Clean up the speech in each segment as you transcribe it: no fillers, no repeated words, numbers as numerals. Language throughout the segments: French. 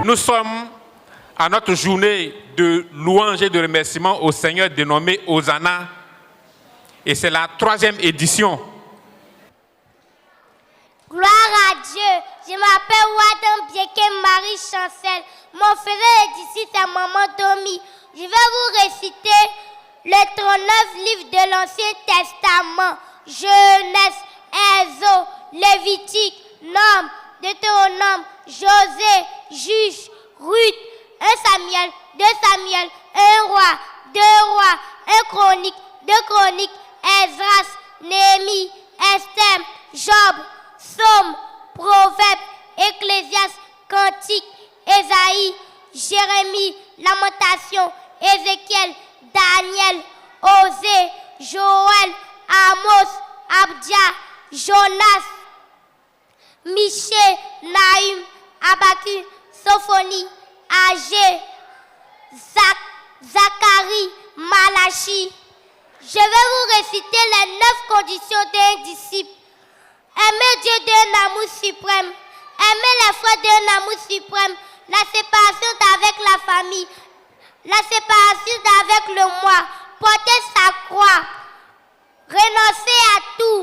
Nous sommes à notre journée de louange et de remerciement au Seigneur dénommée Hosanna. Et c'est la 3e édition. Gloire à Dieu. Je m'appelle Wadam Bieke Marie Chancel. Mon frère et disciple est Maman Domi. Je vais vous réciter les 39 livres de l'Ancien Testament. Genèse, Exode, Lévitique, Nombre, Deutéronome, Josée, Juge, Ruth, 1 Samuel, 2 Samuel, 1 roi, 2 rois, 1 chronique, 2 chroniques, Esdras, Néhémie, Esther, Job, Psaume, Proverbe, Ecclésiaste, Cantique, Ésaïe, Jérémie, Lamentation, Ézéchiel, Daniel, Osée, Joël, Amos, Abdia, Jonas, Michée, Nahum, Habakkuk, Sophonie, Agé, Zacharie, Malachie. Je vais vous réciter les 9 conditions d'un disciple. Aimer Dieu d'un amour suprême, aimer les frères d'un amour suprême, la séparation d'avec la famille, la séparation d'avec le moi, porter sa croix, renoncer à tout,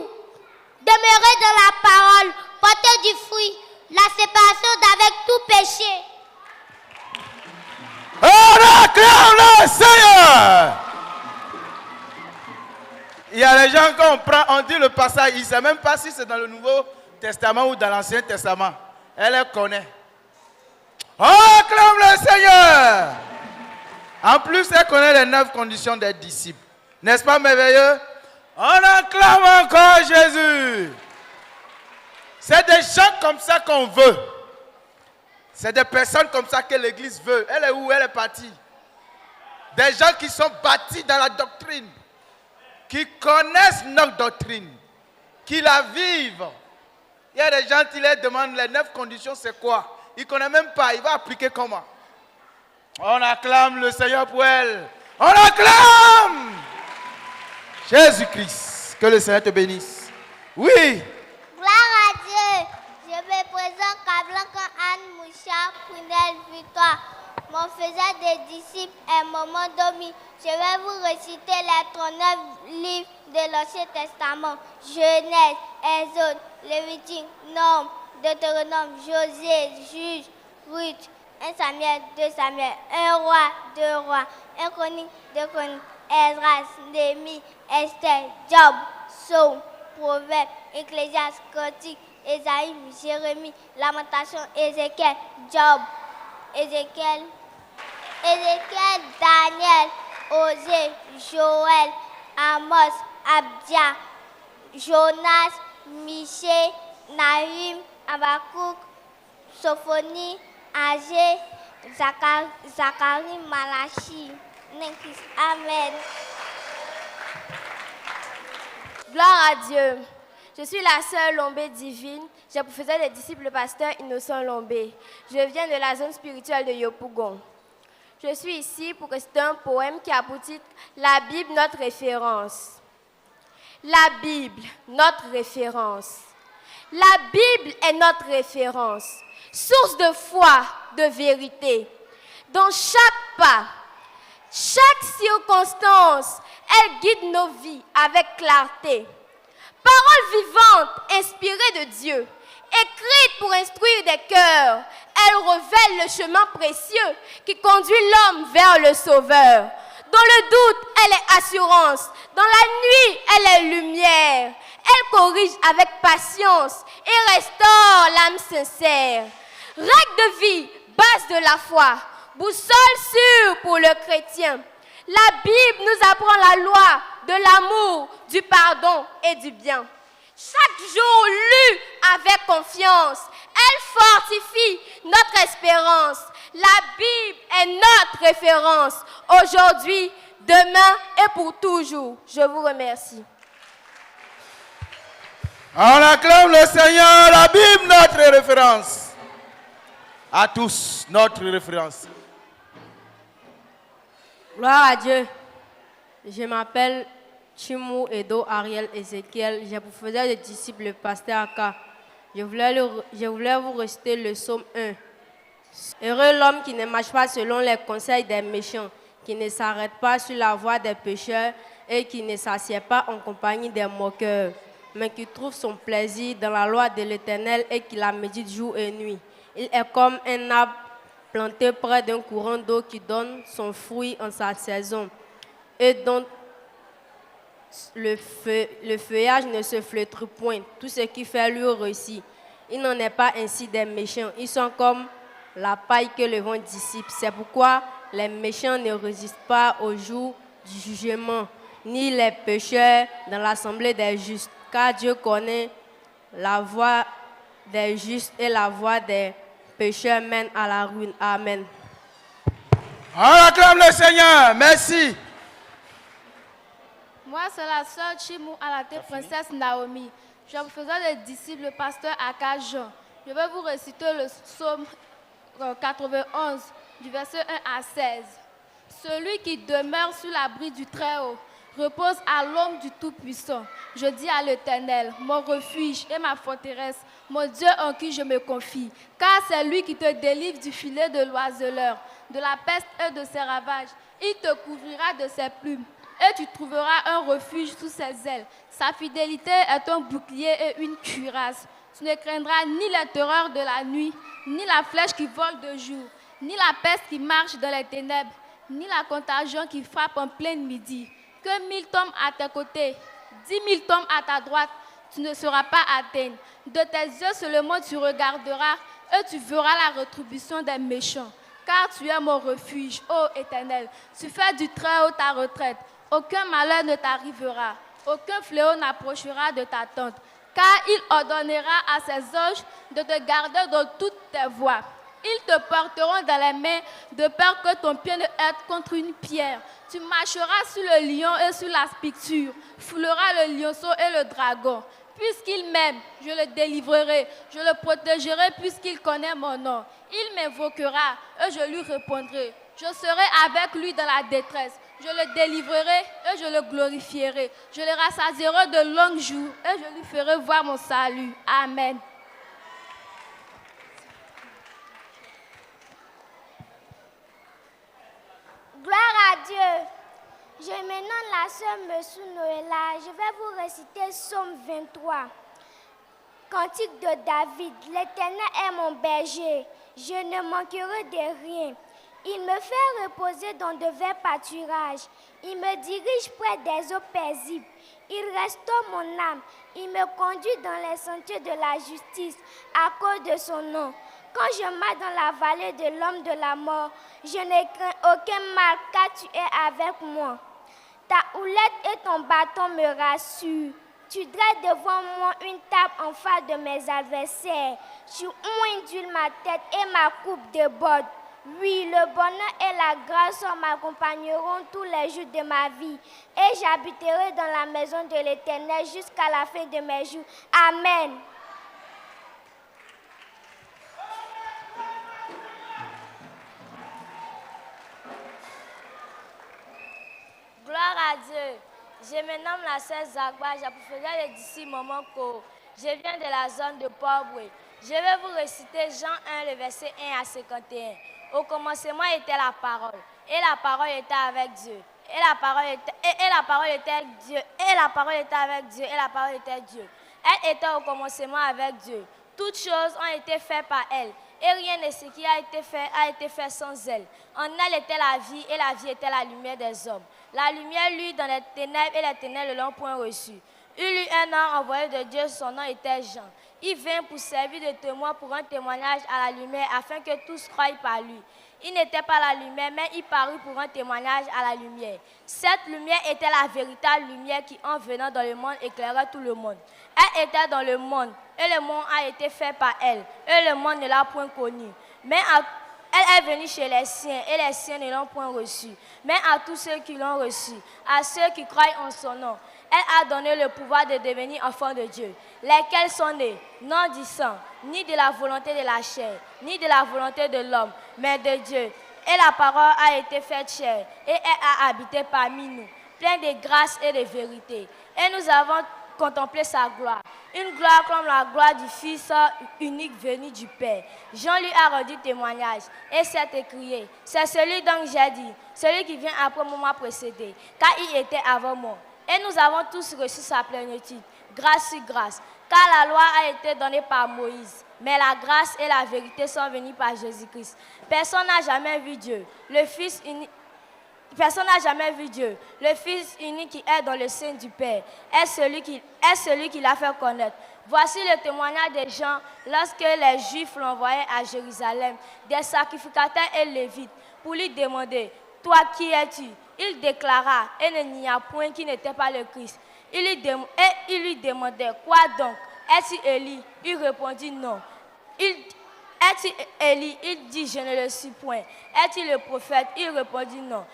demeurer dans la parole, porter du fruit, la séparation d'avec tout péché. On acclame le Seigneur. Il y a les gens qu'on prend, on dit le passage, il ne sait même pas si c'est dans le Nouveau Testament ou dans l'Ancien Testament. Elle les connaît. On acclame le Seigneur. En plus, elle connaît les 9 conditions des disciples. N'est-ce pas merveilleux? On acclame encore Jésus. C'est des gens comme ça qu'on veut. C'est des personnes comme ça que l'Église veut. Elle est où? Elle est partie. Des gens qui sont bâtis dans la doctrine, qui connaissent notre doctrine, qui la vivent. Il y a des gens qui leur demandent les 9 conditions, c'est quoi? Ils ne connaissent même pas. Il va appliquer comment? On acclame le Seigneur pour elle. On acclame Jésus-Christ. Que le Seigneur te bénisse. Oui. Gloire à Dieu. Je me présente Kablanka Anne Moucha Prunel Victoire. Mon faiseur des disciples est Maman Domi. Je vais vous réciter les 39 livres de l'Ancien Testament. Genèse, Exode, Lévitique, Nombre, Deutéronome, Josée, Juge, Ruth, 1 Samuel, 2 Samuel, 1 roi, 2 rois, 1 chronique, 2 chroniques, Esdras, Néhémie, Esther, Job, Psaume, Proverbe, Ecclésiaste, Cantique, Ésaïe, Jérémie, Lamentation, Ézéchiel, Job, Ézéchiel, Daniel, Osée, Joël, Amos, Abdia, Jonas, Michée, Nahum, Habakkuk, Sophonie, Agé, Zacharie, Malachie. Amen. Gloire à Dieu. Je suis la sœur Lombé divine. J'ai pour faiseur des disciples le pasteur Innocent Lombé. Je viens de la zone spirituelle de Yopougon. Je suis ici pour réciter un poème qui a pour titre « La Bible, notre référence ». La Bible, notre référence. La Bible est notre référence, source de foi, de vérité. Dans chaque pas, chaque circonstance, elle guide nos vies avec clarté. Parole vivante, inspirée de Dieu, écrite pour instruire des cœurs. Elle révèle le chemin précieux qui conduit l'homme vers le Sauveur. Dans le doute, elle est assurance. Dans la nuit, elle est lumière. Elle corrige avec patience et restaure l'âme sincère. Règle de vie, base de la foi, boussole sûre pour le chrétien. La Bible nous apprend la loi de l'amour, du pardon et du bien. Chaque jour lue avec confiance, elle fortifie notre espérance. La Bible est notre référence, aujourd'hui, demain et pour toujours. Je vous remercie. On acclame le Seigneur, la Bible, notre référence. À tous, notre référence. Gloire à Dieu. Je m'appelle Chimou Edo Ariel Ezekiel. J'ai pour faisais des disciples le pasteur Aka. Je voulais vous réciter le psaume 1. Heureux l'homme qui ne marche pas selon les conseils des méchants, qui ne s'arrête pas sur la voie des pécheurs et qui ne s'assied pas en compagnie des moqueurs, mais qui trouve son plaisir dans la loi de l'Éternel et qui la médite jour et nuit. Il est comme un arbre planté près d'un courant d'eau qui donne son fruit en sa saison et dont le feuillage ne se flétrit point. Tout ce qui fait lui réussit. Il n'en est pas ainsi des méchants. Ils sont comme la paille que le vent dissipe. C'est pourquoi les méchants ne résistent pas au jour du jugement, ni les pécheurs dans l'assemblée des justes. Car Dieu connaît la voie des justes et la voie des pécheurs mène à la ruine. Amen. On acclame le Seigneur. Merci. Moi, c'est la sœur Chimou Alate, princesse Naomi. Je vous faisais le disciple, le pasteur Aka Jean. Je vais vous réciter le psaume 91, du verset 1 à 16. Celui qui demeure sous l'abri du Très-Haut repose à l'ombre du Tout-Puissant. Je dis à l'Éternel, mon refuge et ma forteresse, mon Dieu en qui je me confie. Car c'est lui qui te délivre du filet de l'oiseleur, de la peste et de ses ravages. Il te couvrira de ses plumes et tu trouveras un refuge sous ses ailes. Sa fidélité est un bouclier et une cuirasse. Tu ne craindras ni la terreur de la nuit, ni la flèche qui vole de jour, ni la peste qui marche dans les ténèbres, ni la contagion qui frappe en plein midi. Que 1000 tombent à tes côtés, 10 000 tombent à ta droite, tu ne seras pas atteint. De tes yeux seulement tu regarderas et tu verras la rétribution des méchants. Car tu es mon refuge, ô Éternel. Tu fais du Très-Haut ta retraite. Aucun malheur ne t'arrivera. Aucun fléau n'approchera de ta tente. Car il ordonnera à ses anges de te garder dans toutes tes voies. Ils te porteront dans les mains de peur que ton pied ne heurte contre une pierre. Tu marcheras sur le lion et sur la spicture, fouleras le lionceau et le dragon. Puisqu'il m'aime, je le délivrerai, je le protégerai puisqu'il connaît mon nom. Il m'invoquera et je lui répondrai. Je serai avec lui dans la détresse. Je le délivrerai et je le glorifierai. Je le rassasierai de longs jours et je lui ferai voir mon salut. Amen. Gloire à Dieu. Je me nomme la sœur Messou Noëlla. Je vais vous réciter Psaume 23. Cantique de David. L'Éternel est mon berger. Je ne manquerai de rien. Il me fait reposer dans de verts pâturages. Il me dirige près des eaux paisibles. Il restaure mon âme. Il me conduit dans les sentiers de la justice à cause de son nom. Quand je marche dans la vallée de l'homme de la mort, je ne crains aucun mal car tu es avec moi. Ta houlette et ton bâton me rassurent. Tu dresses devant moi une table en face de mes adversaires. Tu induis ma tête et ma coupe déborde. Oui, le bonheur et la grâce m'accompagneront tous les jours de ma vie. Et j'habiterai dans la maison de l'Éternel jusqu'à la fin de mes jours. Amen. Gloire à Dieu. Je me nomme la sœur Zagba, j'ai pour faire d'ici Momoko. Je viens de la zone de Port-Boué. Je vais vous réciter Jean 1, le verset 1 à 51. Au commencement était la parole, et la parole était avec Dieu. Et la parole était avec Dieu, et la parole était avec Dieu, et la parole était Dieu. Elle était au commencement avec Dieu. Toutes choses ont été faites par elle, et rien de ce qui a été fait sans elle. En elle était la vie, et la vie était la lumière des hommes. La lumière luit dans les ténèbres, et les ténèbres ne l'ont point reçue. Il eut un homme envoyé de Dieu, son nom était Jean. Il vint pour servir de témoin pour un témoignage à la lumière, afin que tous croient par lui. Il n'était pas la lumière, mais il parut pour un témoignage à la lumière. Cette lumière était la véritable lumière qui, en venant dans le monde, éclairait tout le monde. Elle était dans le monde, et le monde a été fait par elle, et le monde ne l'a point connue. Mais elle est venue chez les siens, et les siens ne l'ont point reçue. Mais à tous ceux qui l'ont reçue, à ceux qui croient en son nom, elle a donné le pouvoir de devenir enfants de Dieu, lesquels sont nés, non du sang, ni de la volonté de la chair, ni de la volonté de l'homme, mais de Dieu. Et la parole a été faite chair, et elle a habité parmi nous, pleine de grâce et de vérité. Et nous avons contemplé sa gloire, une gloire comme la gloire du Fils unique venu du Père. Jean lui a rendu témoignage, et s'est écrié, c'est celui dont j'ai dit, celui qui vient après moi m'a précédé, car il était avant moi. Et nous avons tous reçu sa plénitude, grâce sur grâce, car la loi a été donnée par Moïse, mais la grâce et la vérité sont venues par Jésus-Christ. Personne n'a jamais vu Dieu, le Fils unique. Personne n'a jamais vu Dieu. Le Fils unique qui est dans le sein du Père est celui qui l'a fait connaître. Voici le témoignage des gens lorsque les Juifs l'envoyaient à Jérusalem, des sacrificateurs et lévites, pour lui demander, « Toi, qui es-tu » Il déclara, et il n'y a point qui n'était pas le Christ. Il lui demandait, « Quoi donc? Es-tu Élie » Il répondit, « Non. » Es-tu Élie? Il dit, « Je ne le suis point. » Es-tu le prophète? Il répondit, « Non. »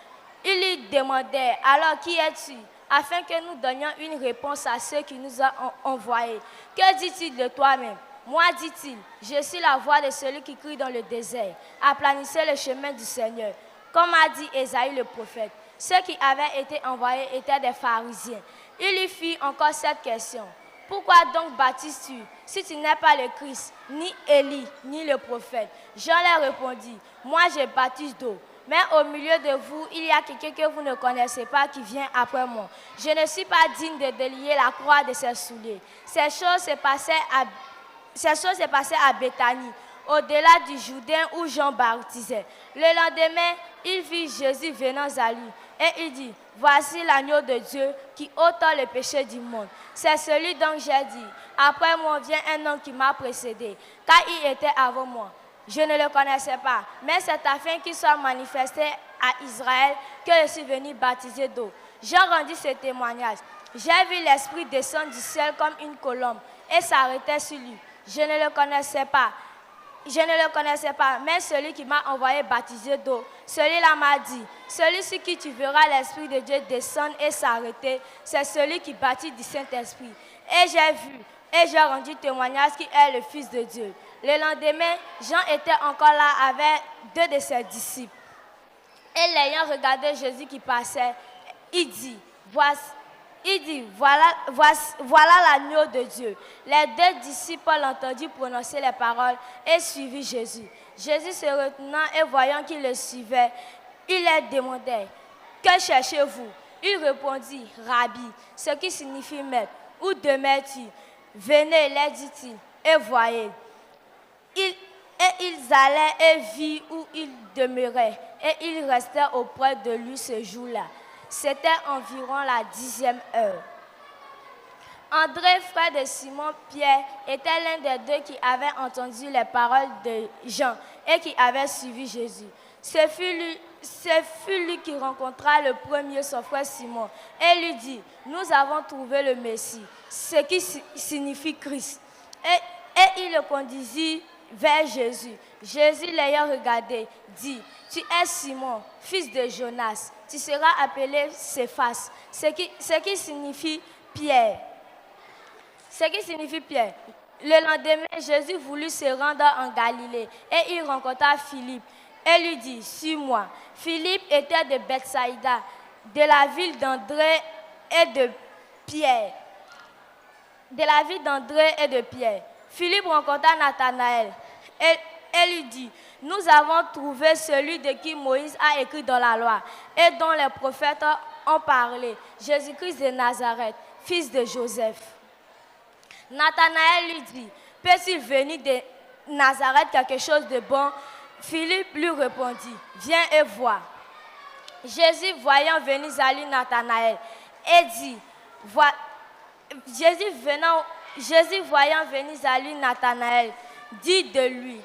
Il lui demandait, « Alors qui es-tu » afin que nous donnions une réponse à ceux qui nous ont envoyés. « Que dit-il de toi-même » Moi, dit-il, je suis la voix de celui qui crie dans le désert. Aplanissez le chemin du Seigneur. Comme a dit Ésaïe le prophète, ceux qui avaient été envoyés étaient des pharisiens. Il lui fit encore cette question. Pourquoi donc baptises-tu si tu n'es pas le Christ, ni Élie, ni le prophète? Jean leur répondit, moi je baptise d'eau. Mais au milieu de vous, il y a quelqu'un que vous ne connaissez pas qui vient après moi. Je ne suis pas digne de délier la croix de ses souliers. Ces choses se passaient à Béthanie, au-delà du Jourdain où Jean baptisait. Le lendemain, il vit Jésus venant à lui. Et il dit, voici l'agneau de Dieu qui ôte le péché du monde. C'est celui dont j'ai dit, après moi vient un homme qui m'a précédé, car il était avant moi. Je ne le connaissais pas, mais c'est afin qu'il soit manifesté à Israël que je suis venu baptiser d'eau. Jean rendit ce témoignage. J'ai vu l'Esprit descendre du ciel comme une colombe et s'arrêter sur lui. Je ne le connaissais pas, mais celui qui m'a envoyé baptiser d'eau, celui-là m'a dit, celui sur qui tu verras l'Esprit de Dieu descendre et s'arrêter, c'est celui qui baptise du Saint-Esprit. Et j'ai vu, et j'ai rendu témoignage qu'il est le Fils de Dieu. Le lendemain, Jean était encore là avec deux de ses disciples. Et l'ayant regardé Jésus qui passait, il dit, voilà l'agneau de Dieu. Les deux disciples l'entendirent prononcer les paroles et suivirent Jésus. Jésus se retenant et voyant qu'il le suivait, il leur demandait, que cherchez-vous? Il répondit, Rabbi, ce qui signifie maître. Où demeures-tu? Venez, leur dit-il, et voyez. Et ils allaient et virent où il demeurait, et ils restèrent auprès de lui ce jour-là. C'était environ la 10e heure. André, frère de Simon-Pierre, était l'un des deux qui avait entendu les paroles de Jean et qui avait suivi Jésus. Ce fut lui qui rencontra le premier son frère Simon et lui dit, nous avons trouvé le Messie, ce qui signifie Christ. Et il le conduisit vers Jésus. Jésus l'ayant regardé, dit, tu es Simon, fils de Jonas, tu seras appelé Céphas, ce qui signifie Pierre. Ce qui signifie Pierre. Le lendemain, Jésus voulut se rendre en Galilée et il rencontra Philippe et lui dit, suis-moi. Philippe était de Bethsaïda, de la ville d'André et de Pierre. Philippe rencontra Nathanaël et lui dit, nous avons trouvé celui de qui Moïse a écrit dans la loi et dont les prophètes ont parlé, Jésus-Christ de Nazareth, fils de Joseph. Nathanaël lui dit, peut-il venir de Nazareth quelque chose de bon? Philippe lui répondit, viens et vois. Jésus, voyant venir à lui Nathanaël, et dit, Jésus, voyant venir à lui Nathanaël, dit de lui,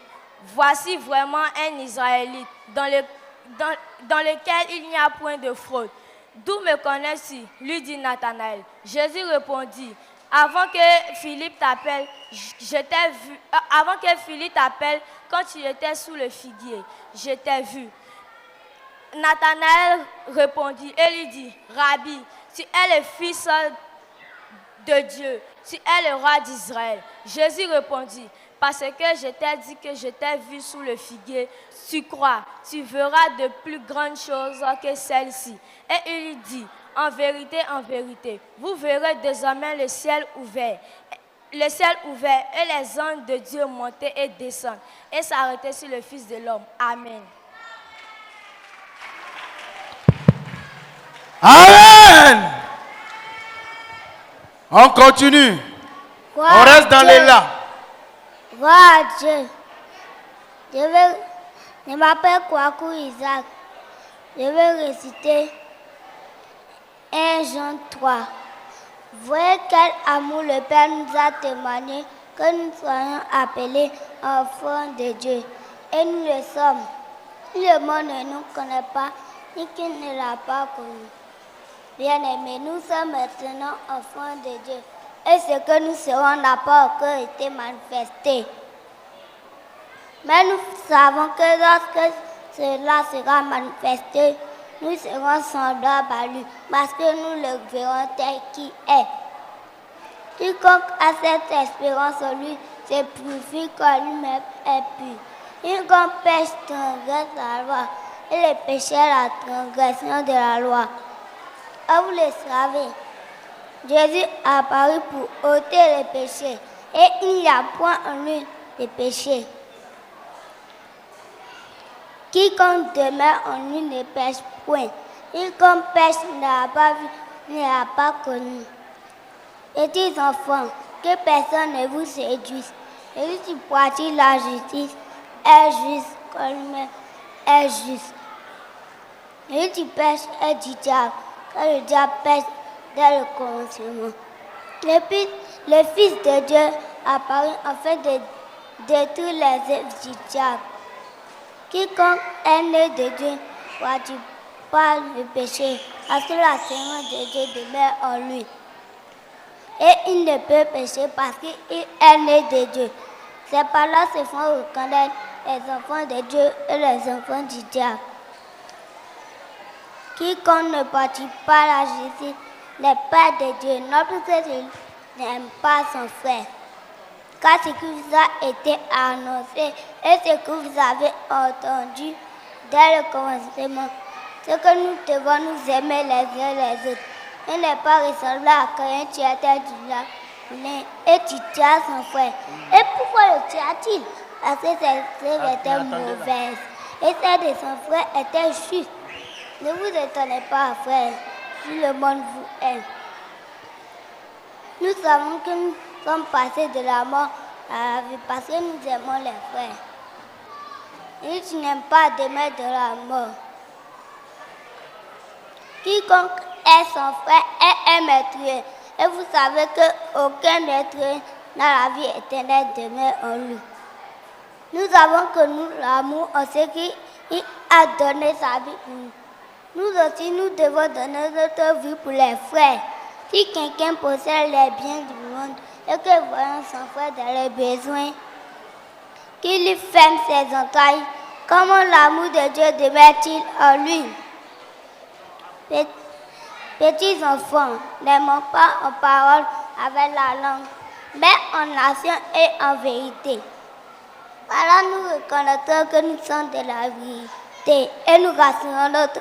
voici vraiment un Israélite dans lequel il n'y a point de fraude. D'où me connais-tu? Lui dit Nathanaël. Jésus répondit, avant que Philippe t'appelle, quand tu étais sous le figuier, je t'ai vu. Nathanaël répondit et lui dit, Rabbi, tu es le Fils de Dieu, tu es le roi d'Israël. Jésus répondit, parce que je t'ai dit que je t'ai vu sous le figuier, tu crois, tu verras de plus grandes choses que celles-ci. Et il lui dit, en vérité, vous verrez désormais le ciel ouvert et les anges de Dieu monter et descendre et s'arrêter sur le Fils de l'homme. Amen. Amen. On continue. On reste dans l'élan. Gloire à Dieu. Je m'appelle Kwaku Isaac. Je vais réciter 1 Jean 3. Voyez quel amour le Père nous a témoigné que nous soyons appelés enfants de Dieu. Et nous le sommes. Le monde ne nous connaît pas, ni qu'il ne l'a pas connu. Bien-aimés, nous sommes maintenant enfants de Dieu. Et ce que nous serons n'a pas encore été manifesté. Mais nous savons que lorsque cela sera manifesté, nous serons semblables à lui, parce que nous le verrons tel qu'il est. Quiconque a cette espérance en lui se purifie comme lui-même est pur. Quiconque pêche transgresse la loi, et le péché est la transgression de la loi. Or, vous le savez, Jésus est apparu pour ôter le péché, et il n'y a point en lui de péché. Quiconque demeure en lui ne pêche point. Quiconque pêche n'a pas vu, ne l'a pas connu. Petits enfants, que personne ne vous séduise. Celui qui pratique la justice est juste comme lui-même est juste. Celui qui pêche est du diable, car le diable pêche dès le commencement. Le Fils de Dieu apparut afin de détruire les œuvres du diable. Quiconque est né de Dieu ne pratique pas le péché, parce que la sémence de Dieu demeure en lui. Et il ne peut pécher parce qu'il est né de Dieu. C'est par là se font reconnaître les enfants de Dieu et les enfants du diable. Quiconque ne pratique pas la justice n'est pas de Dieu, non plus que n'aime pas son frère. Car ce qui vous a été annoncé et ce que vous avez entendu dès le commencement, c'est que nous devons nous aimer les uns les autres. Il n'est pas ressembler à quelqu'un qui était du lac et tu tiens son frère. Et pourquoi le tiens-t-il? Parce que ses œuvres étaient mauvaises et celles de son frère étaient justes. Ne vous étonnez pas, frère, si le monde vous aime. Nous savons que nous sommes passés de la mort à la vie parce que nous aimons les frères. Et tu n'aimes pas demeurer de la mort. Quiconque est son frère est un maître. Et vous savez qu'aucun être n'a la vie éternelle demeure en lui. Nous avons connu l'amour en ce qu'il a donné sa vie pour nous. Nous aussi, nous devons donner notre vie pour les frères. Si quelqu'un possède les biens du monde et que voyons son frère dans les besoins, qu'il lui ferme ses entrailles, comment l'amour de Dieu demeure-t-il en lui? Petits enfants, n'aimons pas en parole avec la langue, mais en action et en vérité. Voilà, nous reconnaîtrons que nous sommes de la vérité et nous rassurons notre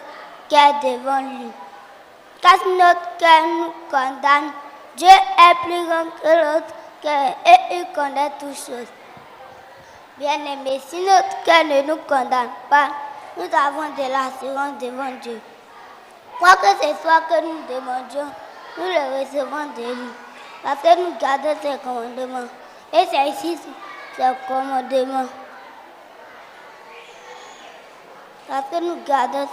cœur devant lui. Car si notre cœur nous condamne, Dieu est plus grand que l'autre cœur et il connaît toutes choses. Bien-aimés, si notre cœur ne nous condamne pas, nous avons de l'assurance devant Dieu. Quoi que ce soit que nous demandions, nous le recevons de lui, parce que nous gardons ses commandements. Et c'est ici le commandement. Parce que nous gardons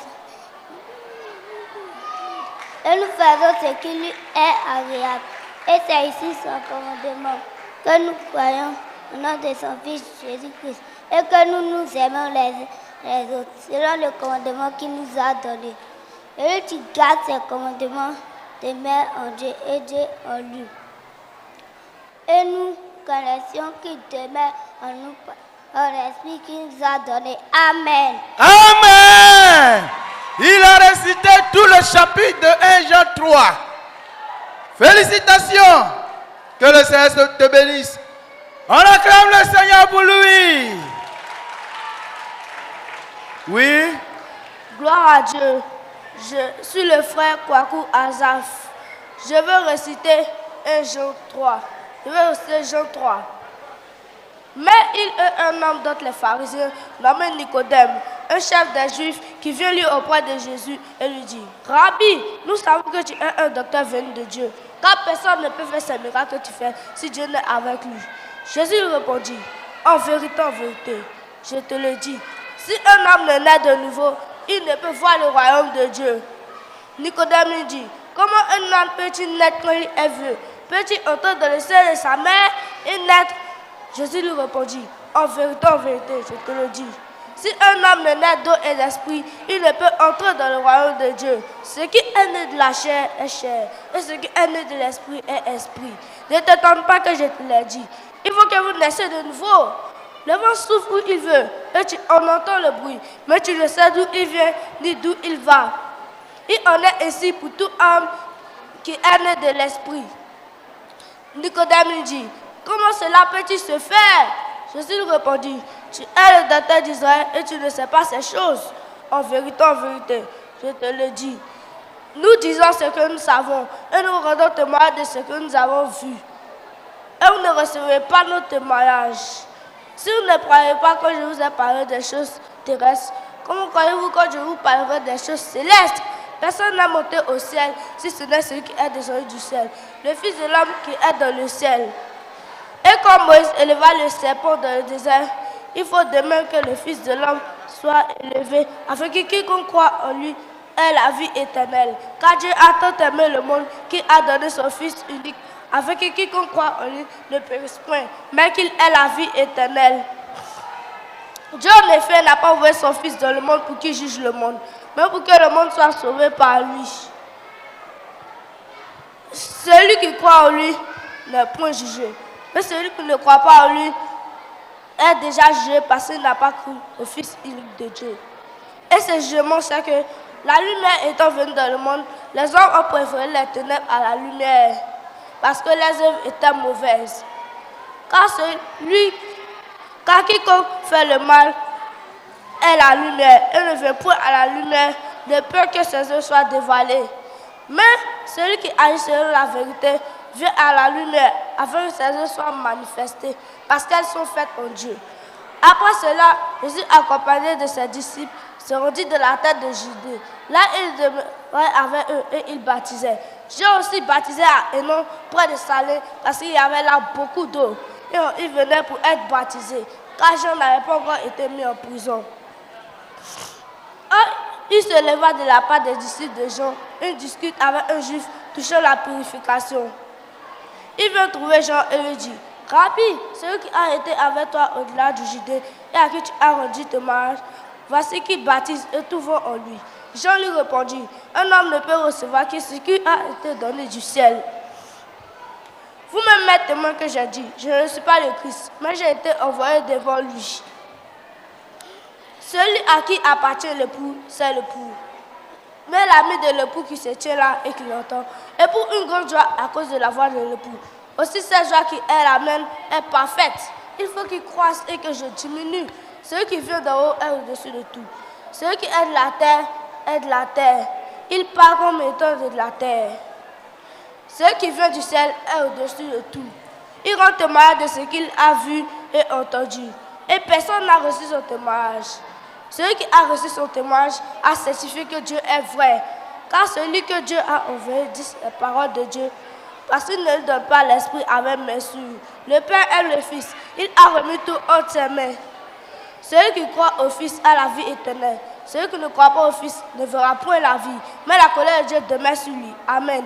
et nous faisons ce qui lui est agréable. Et c'est ici son commandement, que nous croyons au nom de son Fils Jésus-Christ et que nous nous aimons les autres, selon le commandement qu'il nous a donné. Et tu gardes ces commandements, demeure en Dieu et Dieu en lui. Et nous connaissions qu'il demeure en nous par l'Esprit qu'il nous a donné. Amen. Amen. Il a récité tout le chapitre de 1 Jean 3. Félicitations. Que le Seigneur te bénisse. On acclame le Seigneur pour lui. Oui. Gloire à Dieu. Je suis le frère Kwaku Azaf. Je veux réciter 1 Jean 3. Je veux réciter Jean 3. Mais il est un homme d'entre les pharisiens, nommé Nicodème, un chef des Juifs, qui vient lui auprès de Jésus et lui dit: Rabbi, nous savons que tu es un docteur venu de Dieu, car personne ne peut faire ces miracles que tu fais si Dieu n'est avec lui. Jésus lui répondit: en vérité, je te le dis, si un homme ne naît de nouveau, il ne peut voir le royaume de Dieu. Nicodème lui dit: comment un homme peut-il naître quand il est vieux? Peut-il entrer dans le sein de sa mère et naître? Jésus lui répondit: en vérité, je te le dis. Si un homme ne naît d'eau et d'esprit, il ne peut entrer dans le royaume de Dieu. Ce qui est né de la chair est chair, et ce qui est né de l'esprit est esprit. Ne t'étonne pas que je te l'ai dit. Il faut que vous naissiez de nouveau. Le vent souffle où il veut, et tu en entends le bruit, mais tu ne sais d'où il vient, ni d'où il va. Il en est ainsi pour tout homme qui est né de l'esprit. Nicodème lui dit: comment cela peut-il se faire? Jésus lui répondit: tu es le docteur d'Israël et tu ne sais pas ces choses. En vérité, je te le dis. Nous disons ce que nous savons et nous rendons témoignage de ce que nous avons vu. Et vous ne recevez pas notre témoignage. Si vous ne croyez pas que je vous ai parlé des choses terrestres, comment croyez-vous quand je vous parlerai des choses célestes? Personne n'a monté au ciel si ce n'est celui qui est descendu du ciel, le Fils de l'homme qui est dans le ciel. Et comme Moïse éleva le serpent dans le désert, il faut de même que le Fils de l'homme soit élevé, afin que quiconque croit en lui ait la vie éternelle. Car Dieu a tant aimé le monde qu'il a donné son Fils unique, afin que quiconque croit en lui ne périsse point, mais qu'il ait la vie éternelle. Dieu en effet n'a pas envoyé son Fils dans le monde pour qu'il juge le monde, mais pour que le monde soit sauvé par lui. Celui qui croit en lui n'est point jugé. Mais celui qui ne croit pas en lui est déjà jugé parce qu'il n'a pas cru au Fils unique de Dieu. Et ce jugement, c'est que la lumière étant venue dans le monde, les hommes ont préféré les ténèbres à la lumière, parce que les œuvres étaient mauvaises. Car quiconque fait le mal est la lumière, et ne vient point à la lumière de peur que ses œuvres soient dévoilées. Mais celui qui agit selon la vérité vient à la lumière, afin que ses œuvres soient manifestées, parce qu'elles sont faites en Dieu. Après cela, Jésus, accompagné de ses disciples, se rendit de la terre de Judée. Là, il demeurait avec eux et il baptisait. J'ai aussi baptisé à Hénon, près de Salé, parce qu'il y avait là beaucoup d'eau. Et il venait pour être baptisé, car Jean n'avait pas encore été mis en prison. Il se leva de la part des disciples de Jean et discute avec un juif touchant la purification. Il vient trouver Jean et lui dit: Rabbi, celui qui a été avec toi au-delà du Judée et à qui tu as rendu témoignage, voici qui baptise et tout va en lui. Jean lui répondit: un homme ne peut recevoir que ce qui a été donné du ciel. Vous-même êtes témoin que j'ai dit: je ne suis pas le Christ, mais j'ai été envoyé devant lui. Celui à qui appartient l'époux, c'est l'époux. Mais l'ami de l'époux qui se tient là et qui l'entend, et pour une grande joie à cause de la voix de l'époux. Aussi cette joie qui est la mienne est parfaite. Il faut qu'il croisse et que je diminue. Celui qui vient d'en haut est au-dessus de tout. Celui qui est de la terre est de la terre. Il parle comme étant de la terre. Celui qui vient du ciel est au-dessus de tout. Il rend témoignage de ce qu'il a vu et entendu. Et personne n'a reçu son témoignage. Celui qui a reçu son témoignage a certifié que Dieu est vrai. Car celui que Dieu a envoyé dit les paroles de Dieu. parce qu'il ne donne pas l'esprit avec mesure. Le Père aime le Fils, il a remis tout entre ses mains. Celui qui croit au Fils a la vie éternelle. Celui qui ne croit pas au Fils ne verra point la vie, mais la colère de Dieu demeure sur lui. Amen.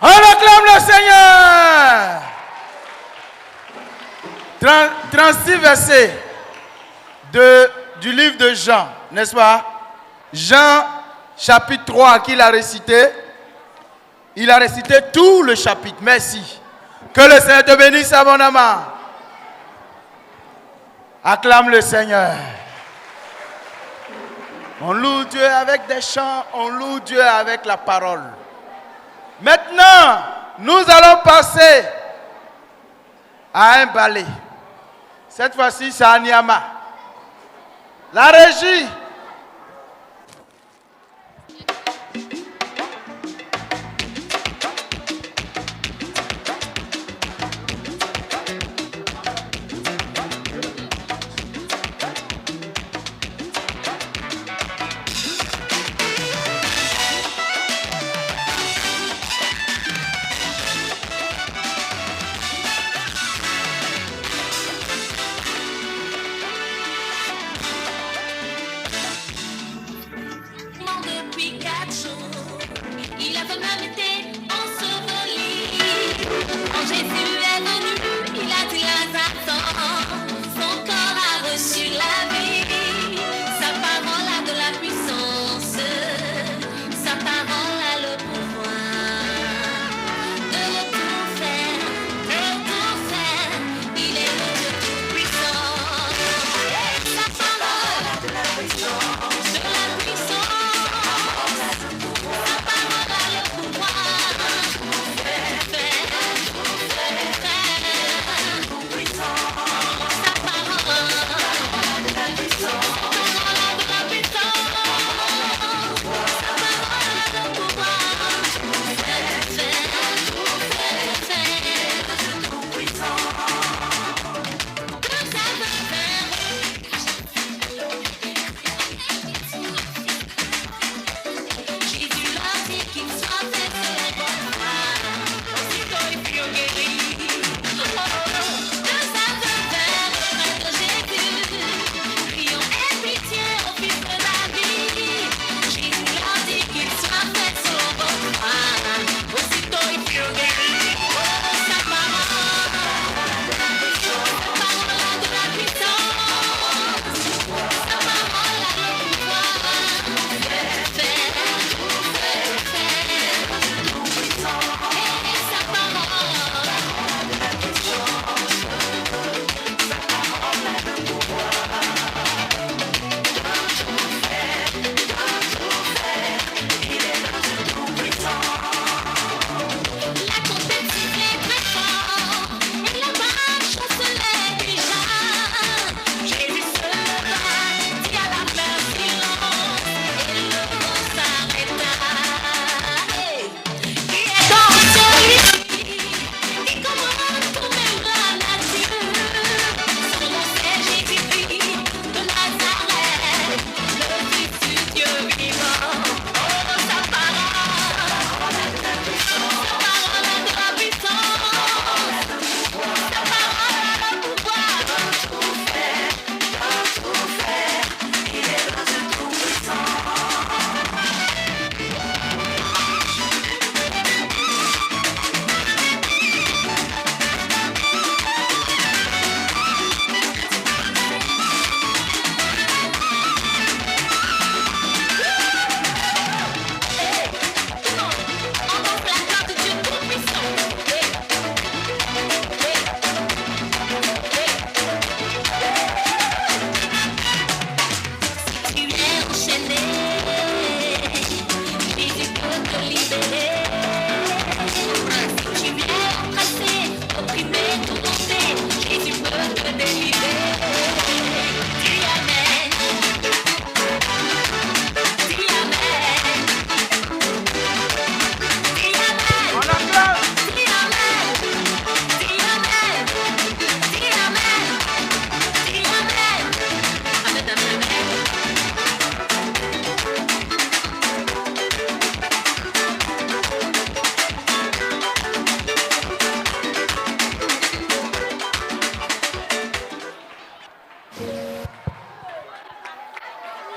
On acclame le Seigneur. 36 versets du livre de Jean, n'est-ce pas? Jean chapitre 3 qu'il a récité. Il a récité tout le chapitre. Merci. Que le Seigneur te bénisse abondamment. Acclame le Seigneur. On loue Dieu avec des chants, on loue Dieu avec la parole. Maintenant, nous allons passer à un ballet. Cette fois-ci, c'est à Niama. La régie.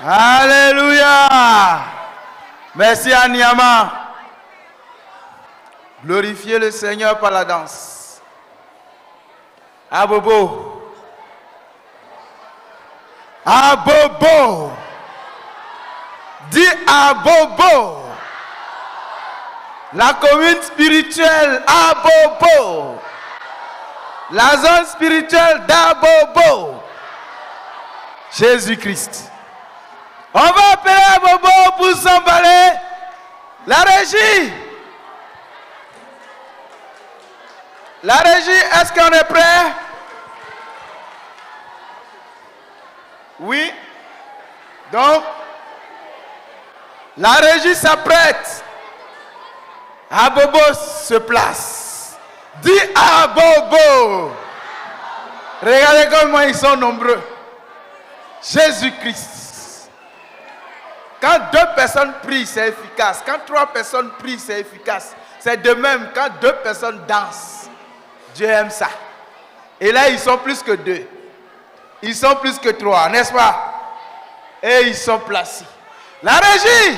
Alléluia. Merci à Niama. Glorifiez le Seigneur par la danse. Abobo. Abobo. Dis Abobo. La commune spirituelle Abobo. La zone spirituelle d'Abobo. Jésus-Christ. On va appeler Abobo pour s'emballer. La régie. La régie, est-ce qu'on est prêt? Oui. Donc, la régie s'apprête. Abobo se place. Dis Abobo. Regardez comment ils sont nombreux. Jésus-Christ. Quand 2 personnes prient, c'est efficace. Quand 3 personnes prient, c'est efficace. C'est de même quand 2 personnes dansent. Dieu aime ça. Et là, ils sont plus que 2. Ils sont plus que 3, n'est-ce pas? Et ils sont placés. La régie!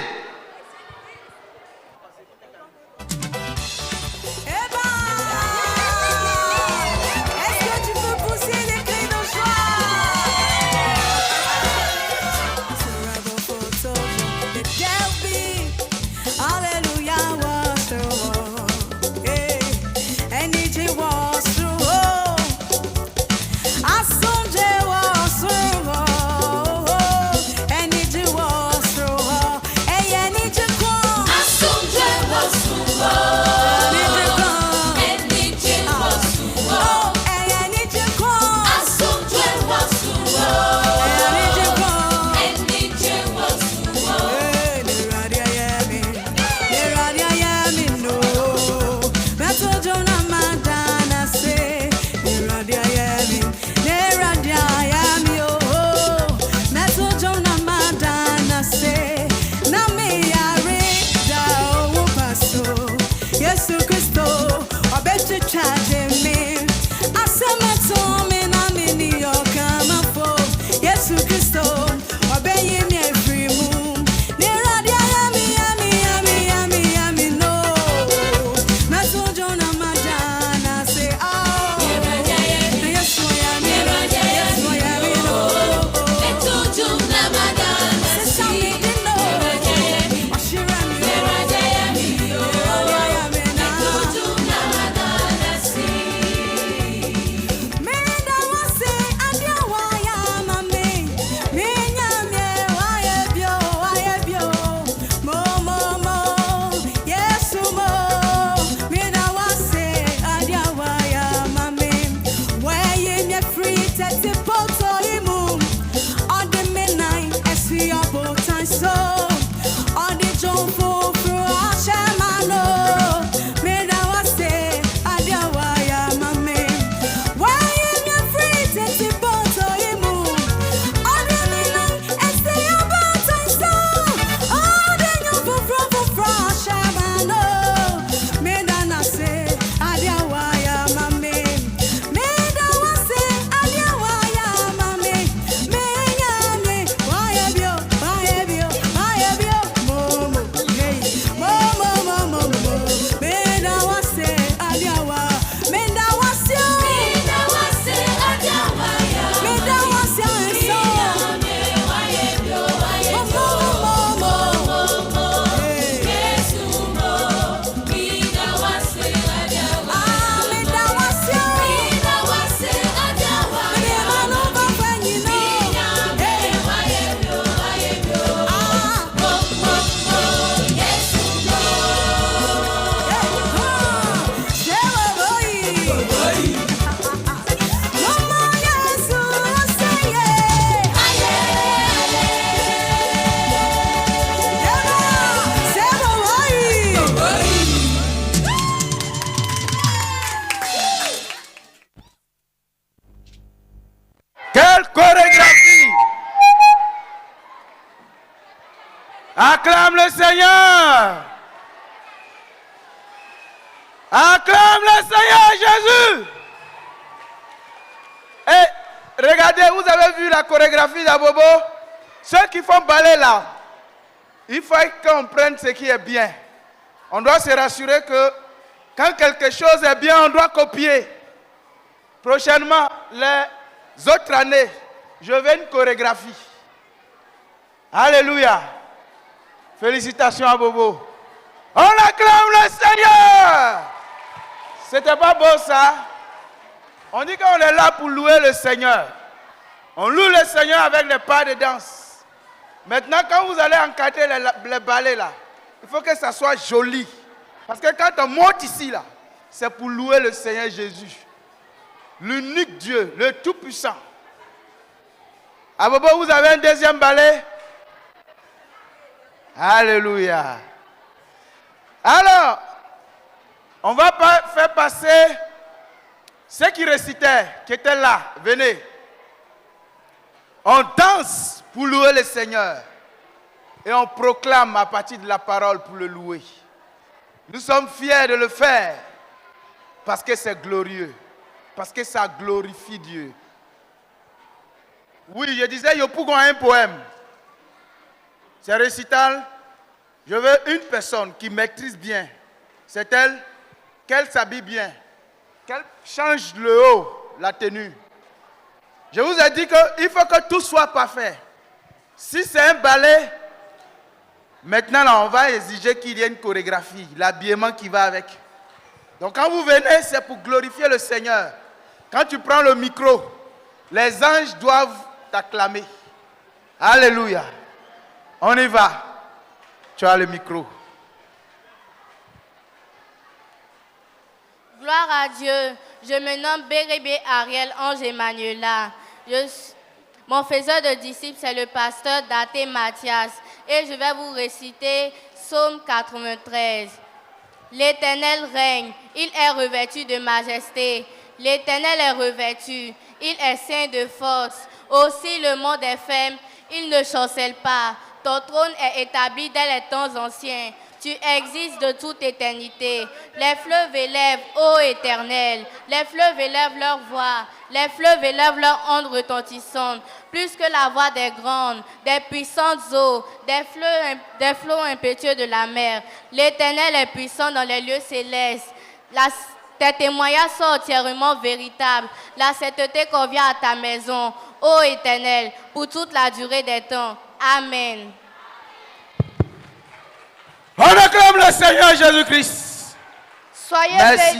Acclame le Seigneur. Acclame le Seigneur Jésus. Et regardez, vous avez vu la chorégraphie d'Abobo? Ceux qui font balai là, il faut qu'on prenne ce qui est bien. On doit se rassurer que quand quelque chose est bien, on doit copier. Prochainement, les autres années, je veux une chorégraphie. Alléluia. Félicitations à Bobo. On acclame le Seigneur. C'était pas beau ça? On dit qu'on est là pour louer le Seigneur. On loue le Seigneur avec les pas de danse. Maintenant, quand vous allez encadrer les ballets là, il faut que ça soit joli. Parce que quand on monte ici là, c'est pour louer le Seigneur Jésus. L'unique Dieu, le Tout-Puissant. À Bobo, vous avez un deuxième ballet? Alléluia. Alors, on va faire passer ceux qui récitaient, qui étaient là. Venez. On danse pour louer le Seigneur. Et on proclame à partir de la parole pour le louer. Nous sommes fiers de le faire. Parce que c'est glorieux. Parce que ça glorifie Dieu. Oui, je disais, Yopougon a un poème. C'est récital. Je veux une personne qui maîtrise bien. C'est elle, qu'elle s'habille bien. Qu'elle change le haut, la tenue. Je vous ai dit qu'il faut que tout soit parfait. Si c'est un ballet, maintenant là, on va exiger qu'il y ait une chorégraphie, l'habillement qui va avec. Donc quand vous venez, c'est pour glorifier le Seigneur. Quand tu prends le micro, les anges doivent t'acclamer. Alléluia. On y va. Tu as le micro. Gloire à Dieu. Je me nomme Bérébé Ariel Ange Emmanuela. Mon faiseur de disciples, c'est le pasteur Daté Mathias. Et je vais vous réciter Psaume 93. L'Éternel règne, il est revêtu de majesté. L'Éternel est revêtu, il est saint de force. Aussi le monde est ferme, il ne chancelle pas. Ton trône est établi dès les temps anciens. Tu existes de toute éternité. Les fleuves élèvent, ô Éternel. Les fleuves élèvent leur voix. Les fleuves élèvent leur onde retentissante. Plus que la voix des grandes, des puissantes eaux, des flots impétueux de la mer. L'Éternel est puissant dans les lieux célestes. Tes témoignages sont entièrement véritables. La sainteté convient à ta maison, ô Éternel, pour toute la durée des temps. Amen. On acclame le Seigneur Jésus-Christ. Merci.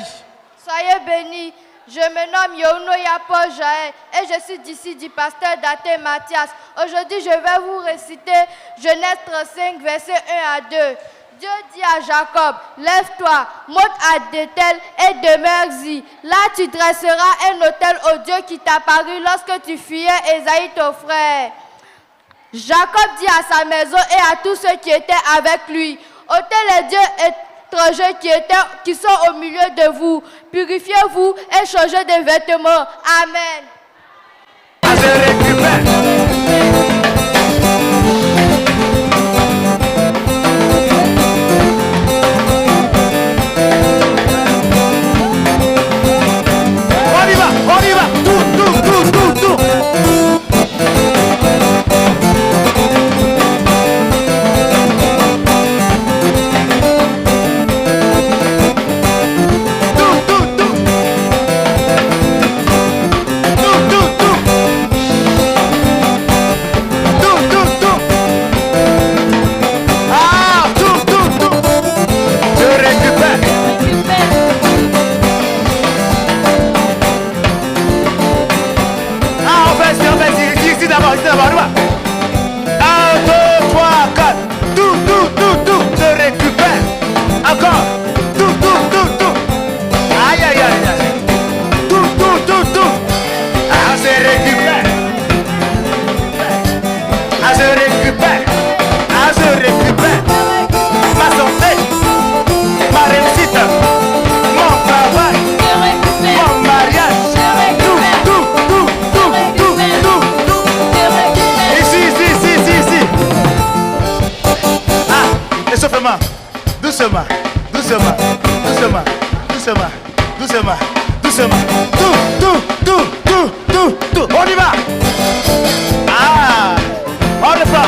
Soyez bénis. Je me nomme Yono Yapo Jaë et je suis d'ici du pasteur Daté Mathias. Aujourd'hui, je vais vous réciter Genèse 35, versets 1 à 2. Dieu dit à Jacob, lève-toi, monte à Bethel et demeure-y. Là, tu dresseras un autel au Dieu qui t'apparut lorsque tu fuyais Ésaïe ton frère. Jacob dit à sa maison et à tous ceux qui étaient avec lui, ôtez les dieux étrangers qui sont au milieu de vous. Purifiez-vous et changez de vêtements. Amen. On y va, tout. Doucement. Tout. On y va. On reprend.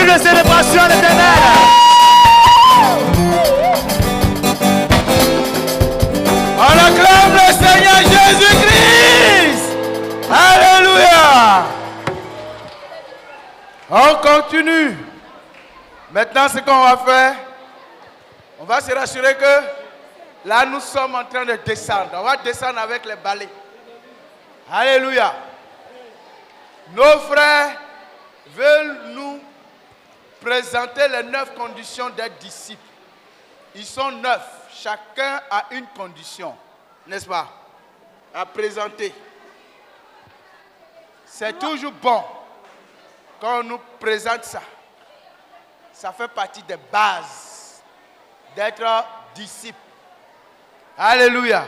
de célébration à l'Éternel. On acclame le Seigneur Jésus-Christ. Alléluia. On continue. Maintenant, ce qu'on va faire, on va se rassurer que là, nous sommes en train de descendre. On va descendre avec les balais. Alléluia. Nos frères veulent nous présenter les 9 conditions des disciples. Ils sont 9. Chacun a une condition, n'est-ce pas, à présenter. C'est toujours bon quand on nous présente ça. Ça fait partie des bases d'être disciple. Alléluia.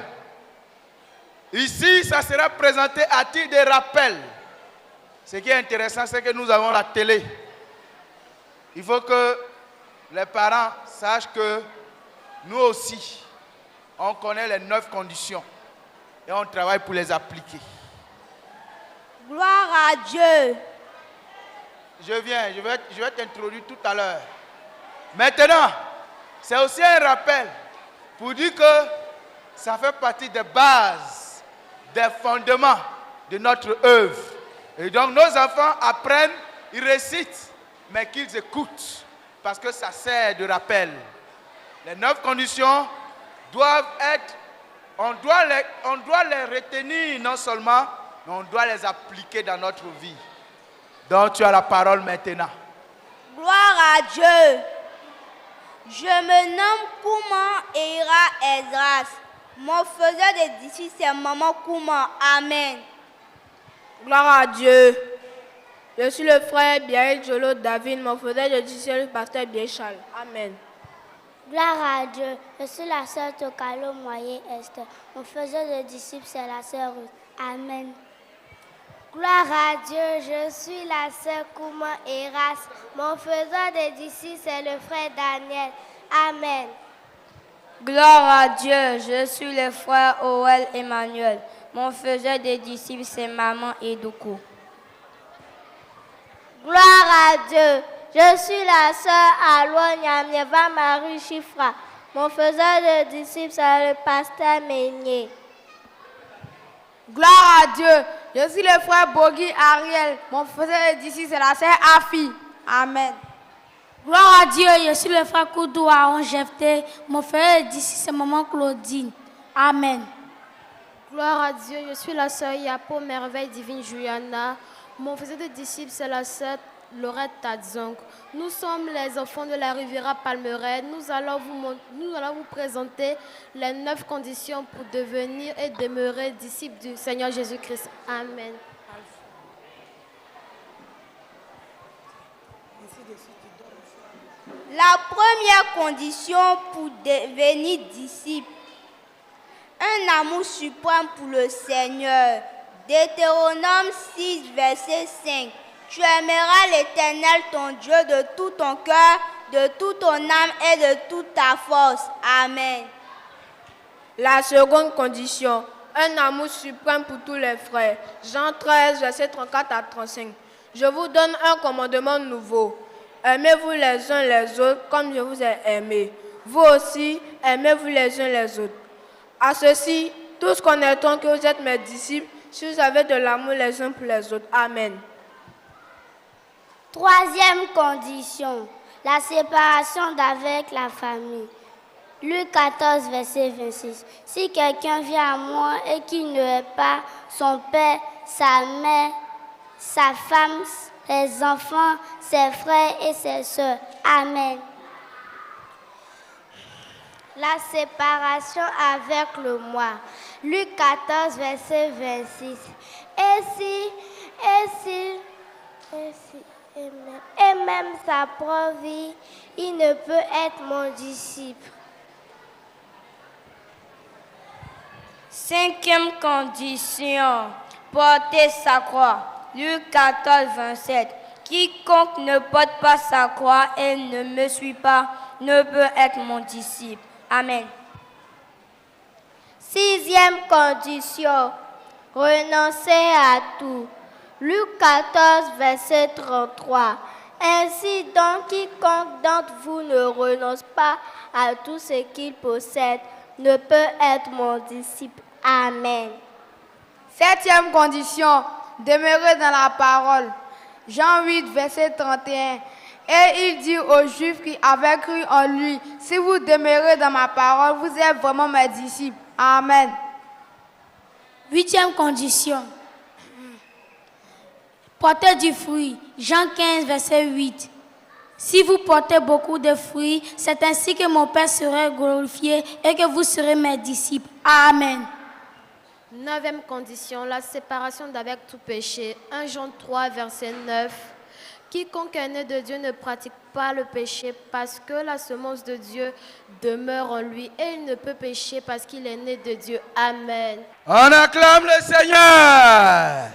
Ici, ça sera présenté à titre de rappel. Ce qui est intéressant, c'est que nous avons la télé. Il faut que les parents sachent que nous aussi, on connaît les 9 conditions et on travaille pour les appliquer. Gloire à Dieu. Je vais t'introduire tout à l'heure. Maintenant, c'est aussi un rappel pour dire que ça fait partie des bases, des fondements de notre œuvre. Et donc nos enfants apprennent, ils récitent, mais qu'ils écoutent, parce que ça sert de rappel. Les 9 conditions doivent être, on doit les retenir non seulement, mais on doit les appliquer dans notre vie. Donc tu as la parole maintenant. Gloire à Dieu. Je me nomme Kouma Eira Esdras. Mon faiseur de disciples, c'est Maman Kouma. Amen. Gloire à Dieu. Je suis le frère Biaïl Jolo David, mon faiseur de disciples, le pasteur Biéchal. Amen. Gloire à Dieu. Je suis la sœur Tokalo Moyen Esther. Mon faiseur de disciples, c'est la sœur Ruth. Amen. Gloire à Dieu. Je suis la sœur Kouma Eras. Mon faiseur de disciples, c'est le frère Daniel. Amen. Gloire à Dieu. Je suis le frère Oel Emmanuel. Mon faiseur de disciples, c'est Maman Edoukou. Gloire à Dieu. Je suis la sœur Alwa Nyamyeva Marie Chifra. Mon faiseur de disciples, c'est le pasteur Meigné. Gloire à Dieu. Je suis le frère Bogi Ariel. Mon faiseur de disciples, c'est la sœur Afi. Amen. Gloire à Dieu. Je suis le frère Koudou Aaron Jefté. Mon frère de disciples, c'est maman Claudine. Amen. Gloire à Dieu. Je suis la sœur Yapo Merveille Divine Juliana. Mon faiseur de disciples, c'est la sœur Laurette Tadzong. Nous sommes les enfants de la Riviera Palmeraie. Nous allons vous présenter les 9 conditions pour devenir et demeurer disciples du Seigneur Jésus-Christ. Amen. La première condition pour devenir disciple, un amour suprême pour le Seigneur. Deutéronome 6, verset 5. Tu aimeras l'Éternel, ton Dieu, de tout ton cœur, de toute ton âme et de toute ta force. Amen. La seconde condition, un amour suprême pour tous les frères. Jean 13, verset 34 à 35. Je vous donne un commandement nouveau. Aimez-vous les uns les autres comme je vous ai aimé. Vous aussi, aimez-vous les uns les autres. À ceci, tous connaîtront que vous êtes mes disciples si vous avez de l'amour les uns pour les autres. Amen. Troisième condition, la séparation d'avec la famille. Luc 14, verset 26. Si quelqu'un vient à moi et qu'il ne est pas son père, sa mère, sa femme, ses enfants, ses frères et ses sœurs. Amen. La séparation avec le moi. Luc 14, verset 26. Et même sa propre vie, il ne peut être mon disciple. Cinquième condition, porter sa croix. Luc 14, 27. Quiconque ne porte pas sa croix et ne me suit pas ne peut être mon disciple. Amen. Sixième condition, renoncer à tout. Luc 14, verset 33. Ainsi donc, quiconque d'entre vous ne renonce pas à tout ce qu'il possède ne peut être mon disciple. Amen. 7e condition, demeurer dans la parole. Jean 8, verset 31. Et il dit aux Juifs qui avaient cru en lui, si vous demeurez dans ma parole, vous êtes vraiment mes disciples. Amen. 8e condition. Portez du fruit. Jean 15, verset 8. Si vous portez beaucoup de fruits, c'est ainsi que mon Père sera glorifié et que vous serez mes disciples. Amen. 9e condition, la séparation d'avec tout péché. 1 Jean 3, verset 9. Quiconque est né de Dieu ne pratique pas le péché parce que la semence de Dieu demeure en lui et il ne peut pécher parce qu'il est né de Dieu. Amen. On acclame le Seigneur.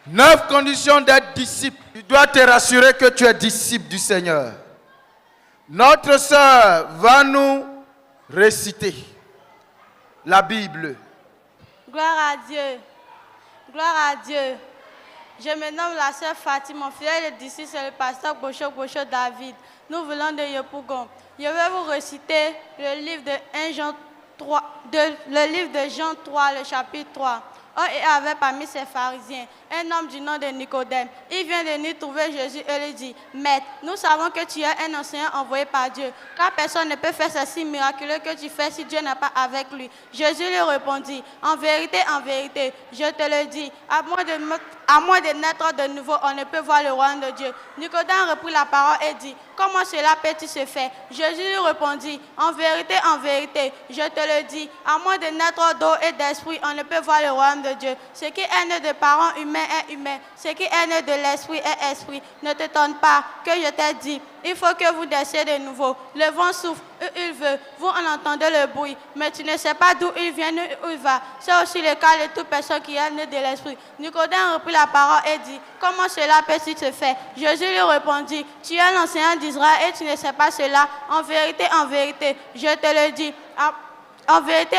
9 conditions d'être disciple. Tu dois te rassurer que tu es disciple du Seigneur. Notre sœur va nous réciter la Bible. Gloire à Dieu. Gloire à Dieu. Je me nomme la sœur Fatima. Mon fidèle disciple, c'est le pasteur Gosho David. Nous venons de Yopougon. Je vais vous réciter le livre de Jean 3, le livre de Jean 3, le chapitre 3. Il avait parmi ses pharisiens un homme du nom de Nicodème. Il vient de nous trouver Jésus et lui dit, Maître, nous savons que tu es un enseignant envoyé par Dieu, car personne ne peut faire ceci miraculeux que tu fais si Dieu n'est pas avec lui. Jésus lui répondit, en vérité, je te le dis, à moins de naître de nouveau, on ne peut voir le royaume de Dieu. Nicodème reprit la parole et dit, comment cela peut-il se faire? Jésus lui répondit, en vérité, je te le dis, à moins de naître d'eau et d'esprit, on ne peut voir le royaume de Dieu. Ce qui est né de parents humains est humain, ce qui est né de l'esprit est esprit. Ne t'étonne pas que je t'ai dit, il faut que vous naissiez de nouveau. Le vent souffle où il veut, vous en entendez le bruit, mais tu ne sais pas d'où il vient ni où il va. C'est aussi le cas de toute personne qui est née de l'esprit. Nicodème reprit la parole et dit, comment cela peut-il se faire? Jésus lui répondit, tu es l'enseignant d'Israël et tu ne sais pas cela. En vérité, je te le dis. En vérité,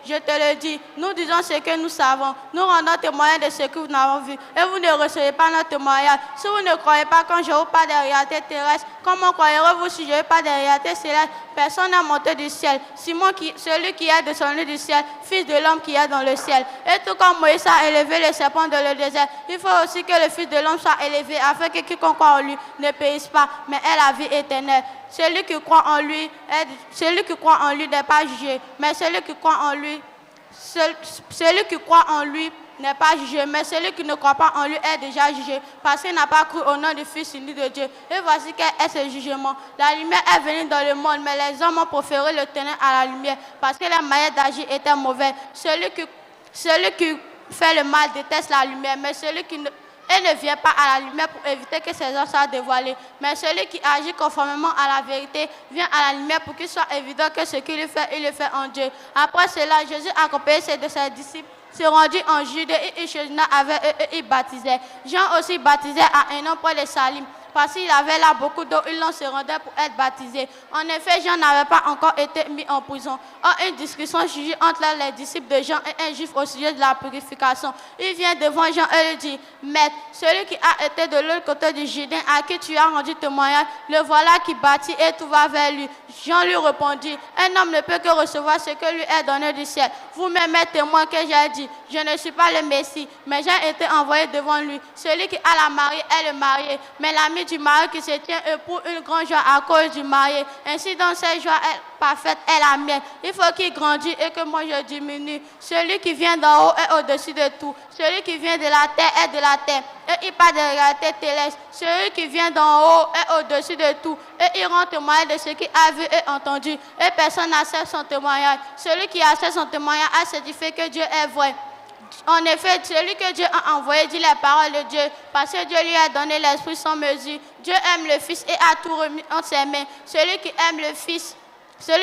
je te le dis, nous disons ce que nous savons, nous rendons témoignage de ce que nous avons vu, et vous ne recevez pas notre témoignage. Si vous ne croyez pas quand je vous parle des réalités terrestres, comment croirez-vous si je vous parle des réalités célestes? Personne n'a monté du ciel, celui qui est descendu du ciel, fils de l'homme qui est dans le ciel. Et tout comme Moïse a élevé le serpent dans le désert, il faut aussi que le fils de l'homme soit élevé, afin que quiconque croit en lui ne périsse pas, mais ait la vie éternelle. Celui qui croit en lui n'est pas jugé, mais celui qui croit en lui n'est pas jugé, mais celui qui ne croit pas en lui est déjà jugé, parce qu'il n'a pas cru au nom du Fils unique de Dieu. Et voici quel est ce jugement. La lumière est venue dans le monde, mais les hommes ont préféré le tenir à la lumière, parce que la manière d'agir était mauvaise. Celui qui fait le mal déteste la lumière, mais celui qui ne vient pas à la lumière pour éviter que ses œuvres soient dévoilées. Mais celui qui agit conformément à la vérité vient à la lumière pour qu'il soit évident que ce qu'il fait, il le fait en Dieu. Après cela, Jésus, accompagné de ses disciples, se rendit en Judée et il chemina avec eux et il baptisait. Jean aussi baptisait à un nom près de Salim. Parce qu'il avait là beaucoup d'eau, il se rendait pour être baptisé. En effet, Jean n'avait pas encore été mis en prison. Une discussion surgit entre les disciples de Jean et un juif au sujet de la purification. Il vient devant Jean et lui dit, Maître, celui qui a été de l'autre côté du Jourdain, à qui tu as rendu témoignage, le voilà qui bâtit et tout va vers lui. Jean lui répondit, un homme ne peut que recevoir ce que lui est donné du ciel. Vous-même êtes témoin que j'ai dit, je ne suis pas le Messie, mais j'ai été envoyé devant lui. Celui qui a la mariée est le marié, mais l'ami du mari qui se tient pour une grande joie à cause du marié. Ainsi donc cette joie parfaite est la mienne. Il faut qu'il grandisse et que moi je diminue. Celui qui vient d'en haut est au-dessus de tout. Celui qui vient de la terre est de la terre. Et il parle de réalité terrestre. Celui qui vient d'en haut est au-dessus de tout. Et il rend témoignage de ce qu'il a vu et entendu. Et personne n'accepte son témoignage. Celui qui accepte son témoignage a certifié que Dieu est vrai. En effet, celui que Dieu a envoyé dit les paroles de Dieu, parce que Dieu lui a donné l'Esprit sans mesure. Dieu aime le Fils et a tout remis entre ses mains. Celui qui aime le Fils a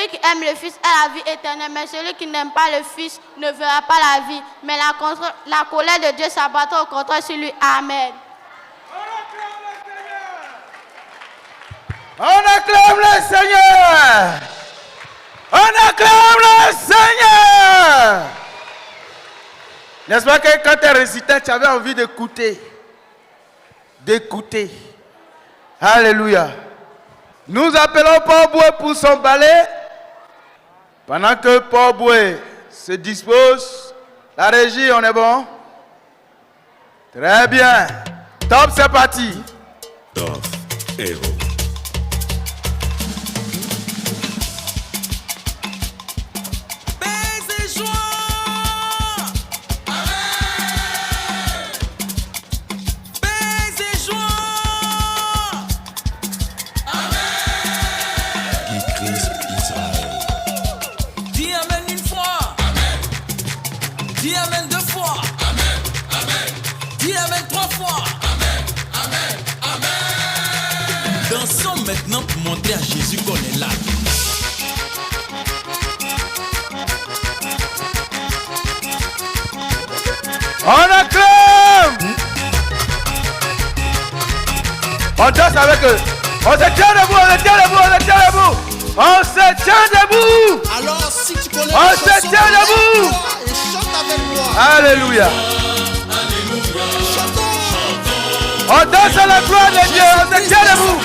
la vie éternelle, mais celui qui n'aime pas le Fils ne verra pas la vie. Mais la colère de Dieu s'abattra au contraire sur lui. Amen. On acclame le Seigneur. On acclame le Seigneur. N'est-ce pas que quand tu récitais, tu avais envie d'écouter? Alléluia. Nous appelons Paul Boué pour son ballet. Pendant que Paul Boué se dispose, la régie, on est bon? Très bien. Top, c'est parti. Top, héros. Maintenant pour montrer à Jésus qu'on est là. On acclame. On danse avec eux. On se tient debout, on se tient debout, on se tient debout. On se tient debout. Alors si tu connais on se tient debout. Et chante avec moi. Alléluia. On danse à la gloire de Dieu, on se tient debout.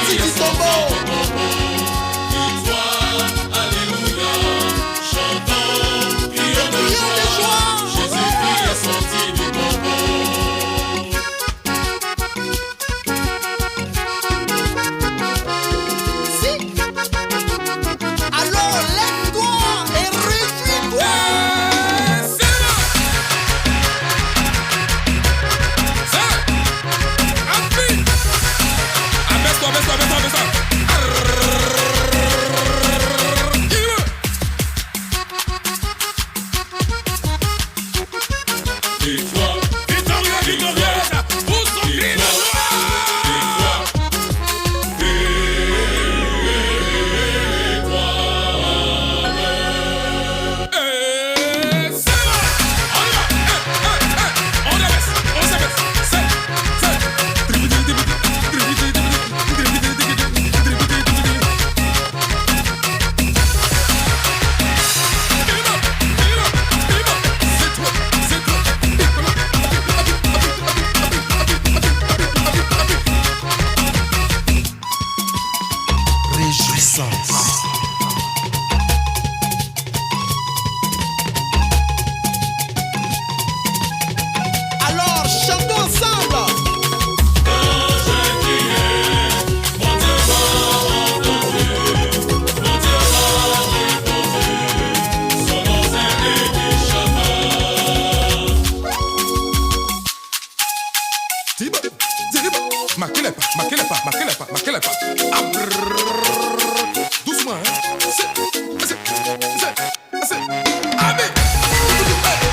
Doucement, hein.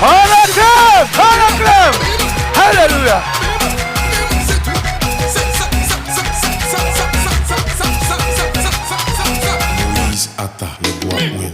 On acclame. Alléluia. Moïse Atta, le bois Ouin.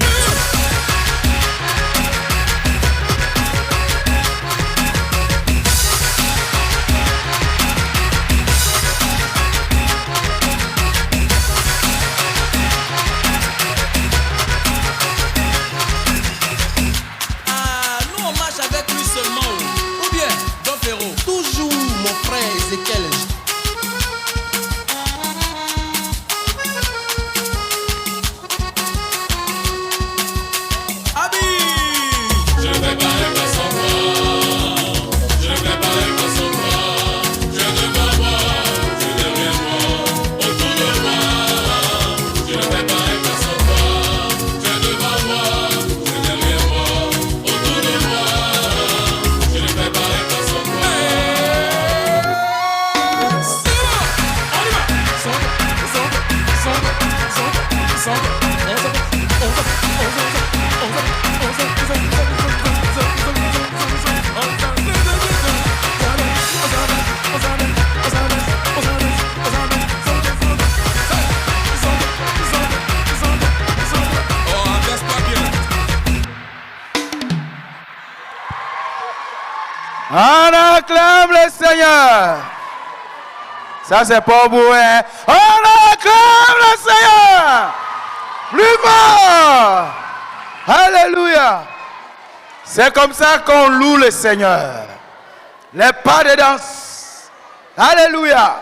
On acclame le Seigneur. Ça, c'est pas beau, hein? On acclame le Seigneur. Plus fort. Alléluia. C'est comme ça qu'on loue le Seigneur. Les pas de danse. Alléluia.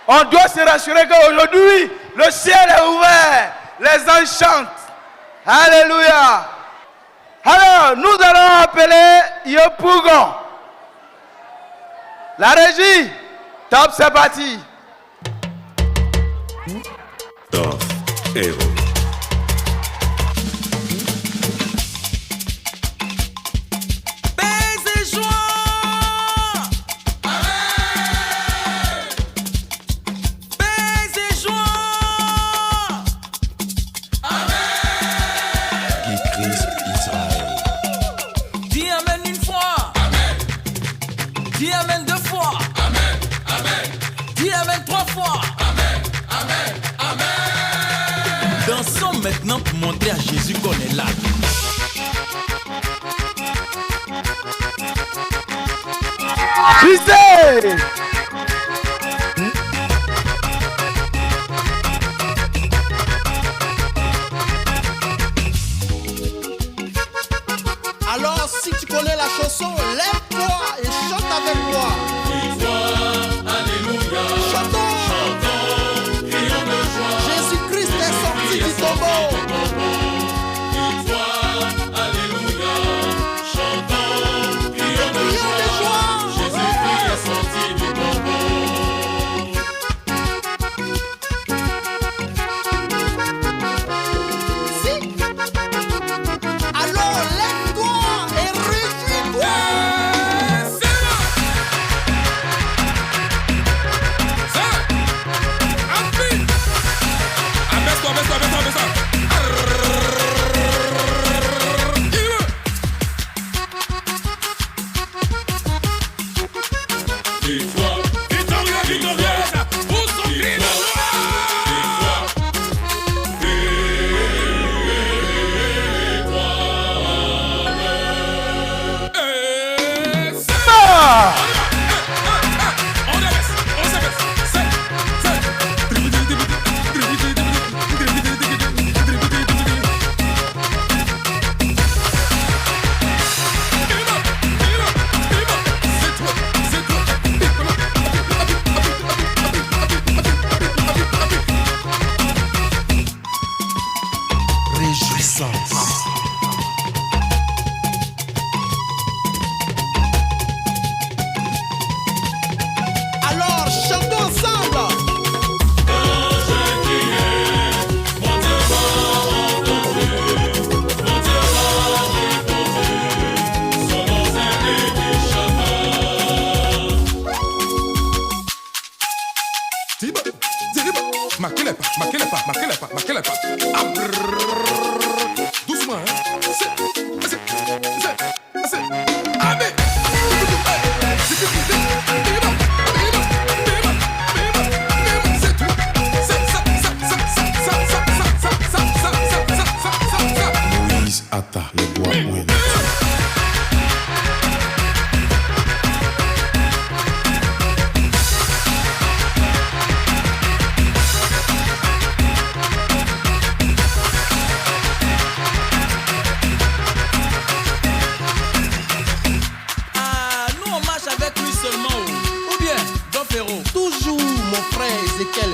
On doit se rassurer qu'aujourd'hui, le ciel est ouvert. Les anges chantent. Alléluia. Alors, nous allons appeler Yopougon. La régie, top, c'est parti. Top, héros. Dis amen 2 fois. Amen, amen. Dis amen 3 fois. Amen, amen, amen. Dansons maintenant pour montrer à Jésus qu'on est là. Jésus. Alors si tu connais la chanson, lève-toi et chante avec moi. Victoire, alléluia. Chantons, chantons, crions de joie. Jésus-Christ est sorti du tombeau. Victoire, alléluia. Chantons, crions de joie. Jésus-Christ est sorti du tombeau. Alors lève-toi et réjouis-toi. Abaisse-toi, abaisse-toi, abaisse-toi, abaisse-toi. Victoire, victoria, victorieuse, pour son Christ. Réjouissance. Alors chantons ensemble. Marquez-les pas, marquez-les pas, marquez-les pas, marquez-les pas. Doucement, hein. C'est. Amen. C'est tout. Moïse Atta, le bois Win. Nous on marche avec lui seulement. Ou bien, Don Ferro. Toujours mon frère Ezekiel.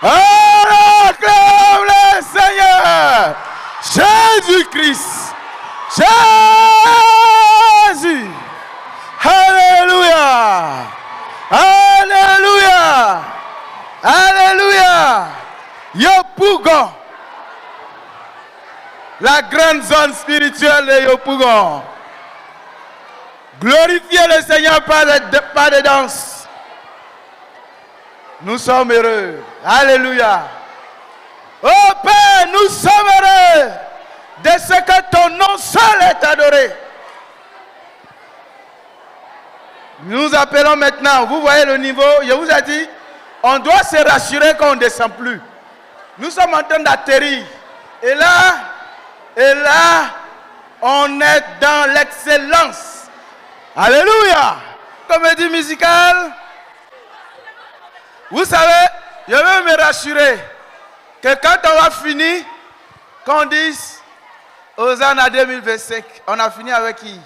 Acclame le Seigneur. Jésus-Christ. Jésus. Alléluia. Alléluia. Alléluia. Yopougon. la grande zone spirituelle de Yopougon. Glorifiez le Seigneur par des danses. Nous sommes heureux. Alléluia. Oh Père, nous sommes heureux de ce que ton nom seul est adoré. Nous appelons maintenant, vous voyez le niveau, je vous ai dit, on doit se rassurer qu'on ne descend plus. Nous sommes en train d'atterrir. Et là, on est dans l'excellence. Alléluia. Comédie musicale. Vous savez, je veux me rassurer que quand on va finir, qu'on dise Hosanna 2025, on a fini avec qui?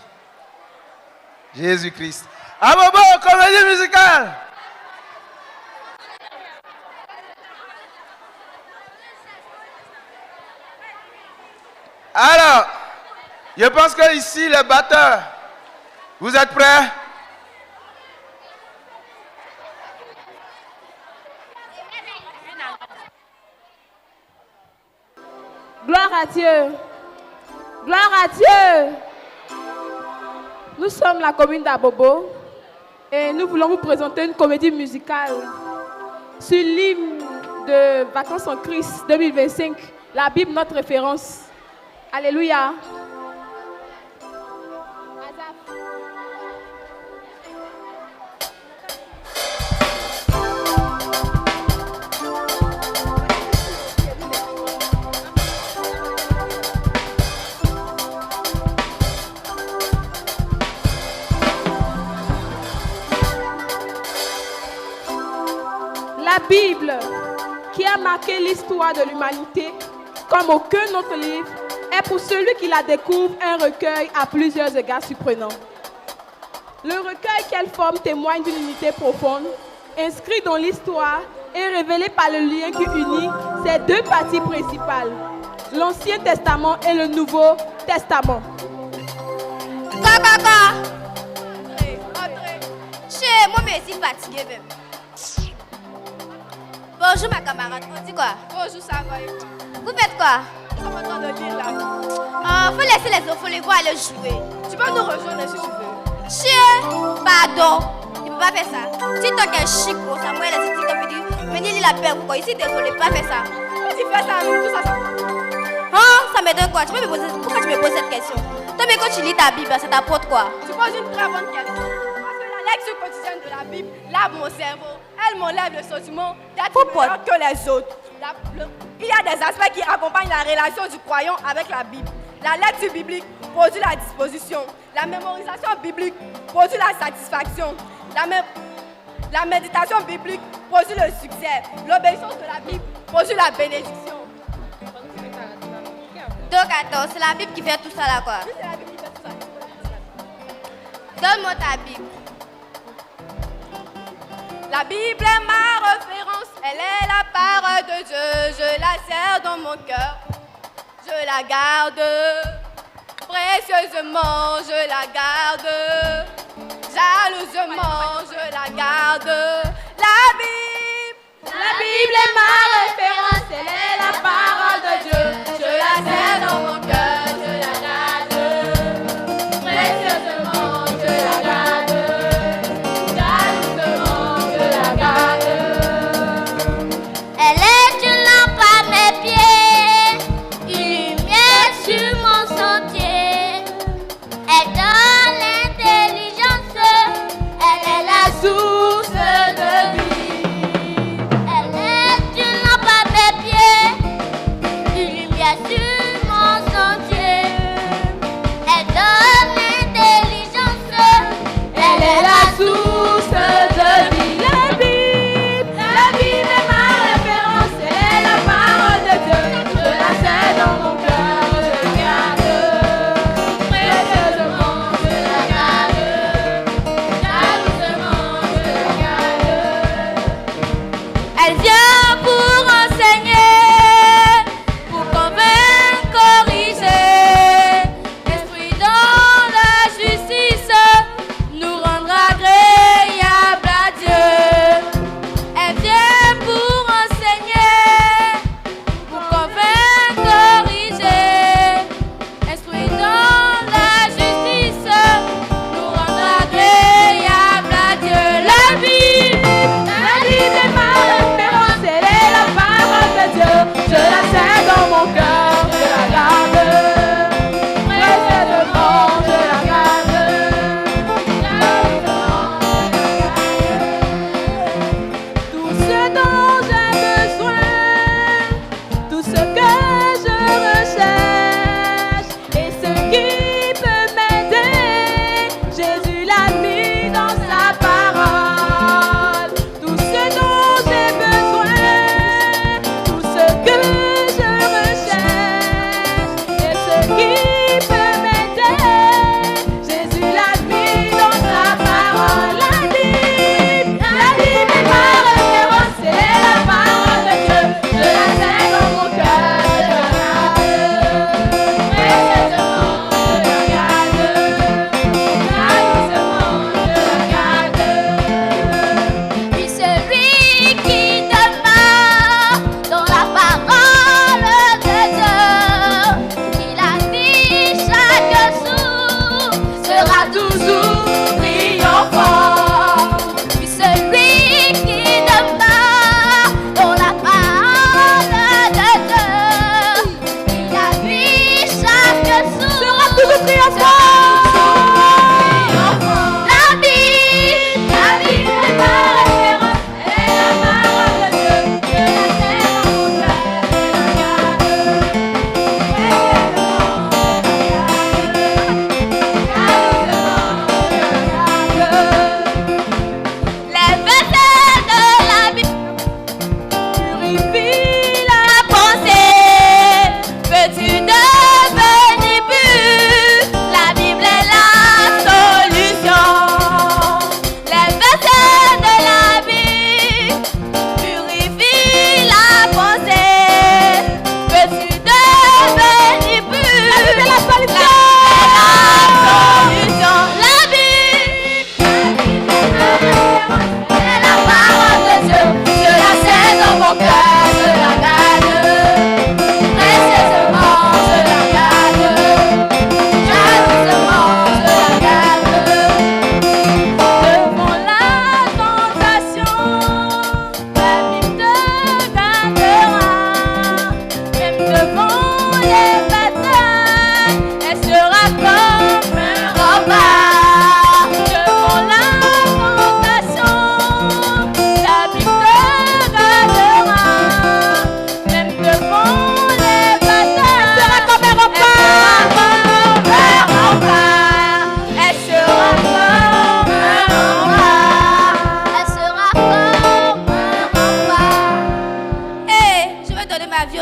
Jésus-Christ. Ah bon, comédie musicale. Alors, je pense que ici, les batteurs, vous êtes prêts? Gloire à Dieu. Gloire à Dieu. Nous sommes la commune d'Abobo et nous voulons vous présenter une comédie musicale sur l'hymne de Vacances en Christ 2025, la Bible, notre référence. Alléluia. La Bible, qui a marqué l'histoire de l'humanité comme aucun autre livre, est pour celui qui la découvre un recueil à plusieurs égards surprenants. Le recueil qu'elle forme témoigne d'une unité profonde, inscrit dans l'histoire et révélé par le lien qui unit ces deux parties principales, l'Ancien Testament et le Nouveau Testament. Moi, je suis fatiguée même. Bonjour ma camarade, on dit quoi? Bonjour, ça va et quoi? Vous faites quoi? Nous sommes en train de lire là. Faut laisser les enfants, les voir aller jouer. Tu peux nous rejoindre si tu veux. Chien, pardon, il ne peut pas faire ça. Si toi qui es chic, ça moi, elle a dit comme dit, venez lire la paix, pourquoi ici, désolé, pas faire ça. Pourquoi tu fais ça, tout ça? Hein? Ça me donne quoi? Tu peux me poser, pourquoi tu me poses cette question? Toi, mais quand tu lis ta Bible, ça t'apporte quoi? Tu poses une très bonne question. La lecture quotidienne de la Bible lave mon cerveau. Elle m'enlève le sentiment d'être meilleur que les autres. Il y a des aspects qui accompagnent la relation du croyant avec la Bible. La lecture biblique produit la disposition. La mémorisation biblique produit la satisfaction. La méditation biblique produit le succès. L'obéissance de la Bible produit la bénédiction. Donc attends, c'est la Bible qui fait tout ça là quoi? Oui, c'est la Bible qui fait tout ça. Donne-moi ta Bible. La Bible est ma référence, elle est la parole de Dieu. Je la serre dans mon cœur, je la garde. Précieusement, je la garde. Jalousement, je la garde. La Bible est ma référence, elle est la parole de Dieu. Je la serre dans mon cœur, je la garde. Précieusement, je la garde. Elle est une lampe à mes pieds, une lumière sur mon sentier. Elle donne l'intelligence, elle est la source de vie.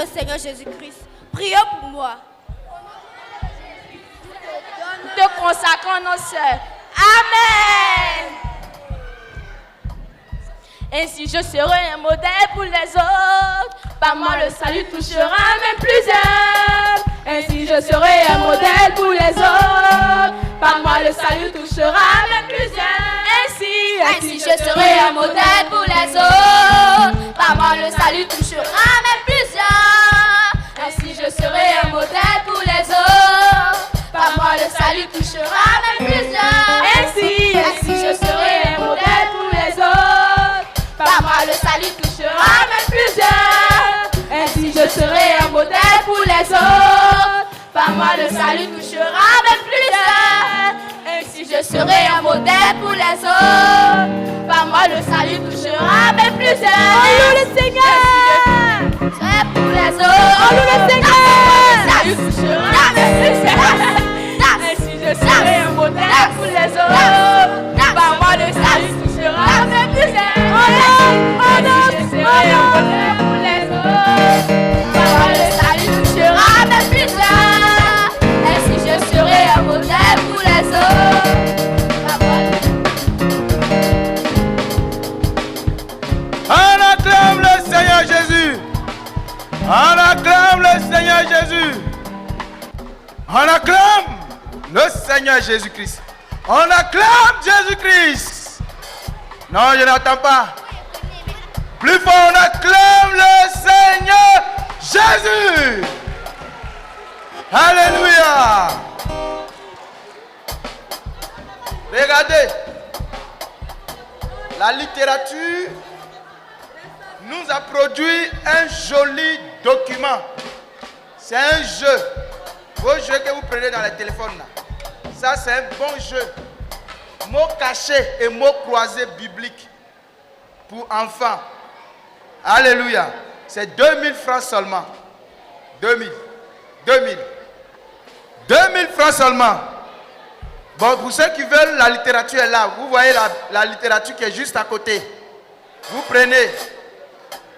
Seigneur Jésus-Christ, priez pour moi. Nous te consacrons nos sœurs. Amen. Ainsi je serai un modèle pour les autres. Par moi le salut touchera même plusieurs. Ainsi je serai un modèle pour les autres. Par moi le salut touchera même plusieurs. Ainsi je serai un modèle pour les autres. Par moi le salut touchera même plusieurs. Ainsi je serai un modèle pour les autres. Par moi le salut touchera même plusieurs. Ainsi je serai un modèle pour les autres. Par moi le salut touchera même plusieurs. Ainsi je serai un modèle pour les autres. Par moi le salut touchera même plusieurs. Ainsi je serai un modèle pour les autres. Par moi le salut touchera même plusieurs. Oh loue le Seigneur. C'est pour les autres. Oh loue le Seigneur. Le salut touchera même plusieurs. Ainsi je serai un modèle pour les autres. Par moi le salut touchera même plusieurs. Ainsi je serai un modèle pour les autres. Par moi le salut touchera même plusieurs. Ainsi je serai un modèle pour les autres. On acclame le Seigneur Jésus. On acclame le Seigneur Jésus. On acclame le Seigneur Jésus-Christ. On acclame Jésus-Christ. Non, je n'entends pas. Plus fort, on acclame le Seigneur Jésus. Alléluia. Regardez. La littérature nous a produit un joli document. C'est un jeu. Vos jeux que vous prenez dans les téléphones là. Ça c'est un bon jeu. Mots cachés et mots croisés bibliques pour enfants. Alléluia. C'est 2000 francs seulement. 2000 francs seulement. Bon, pour ceux qui veulent, la littérature est là. Vous voyez la littérature qui est juste à côté. Vous prenez.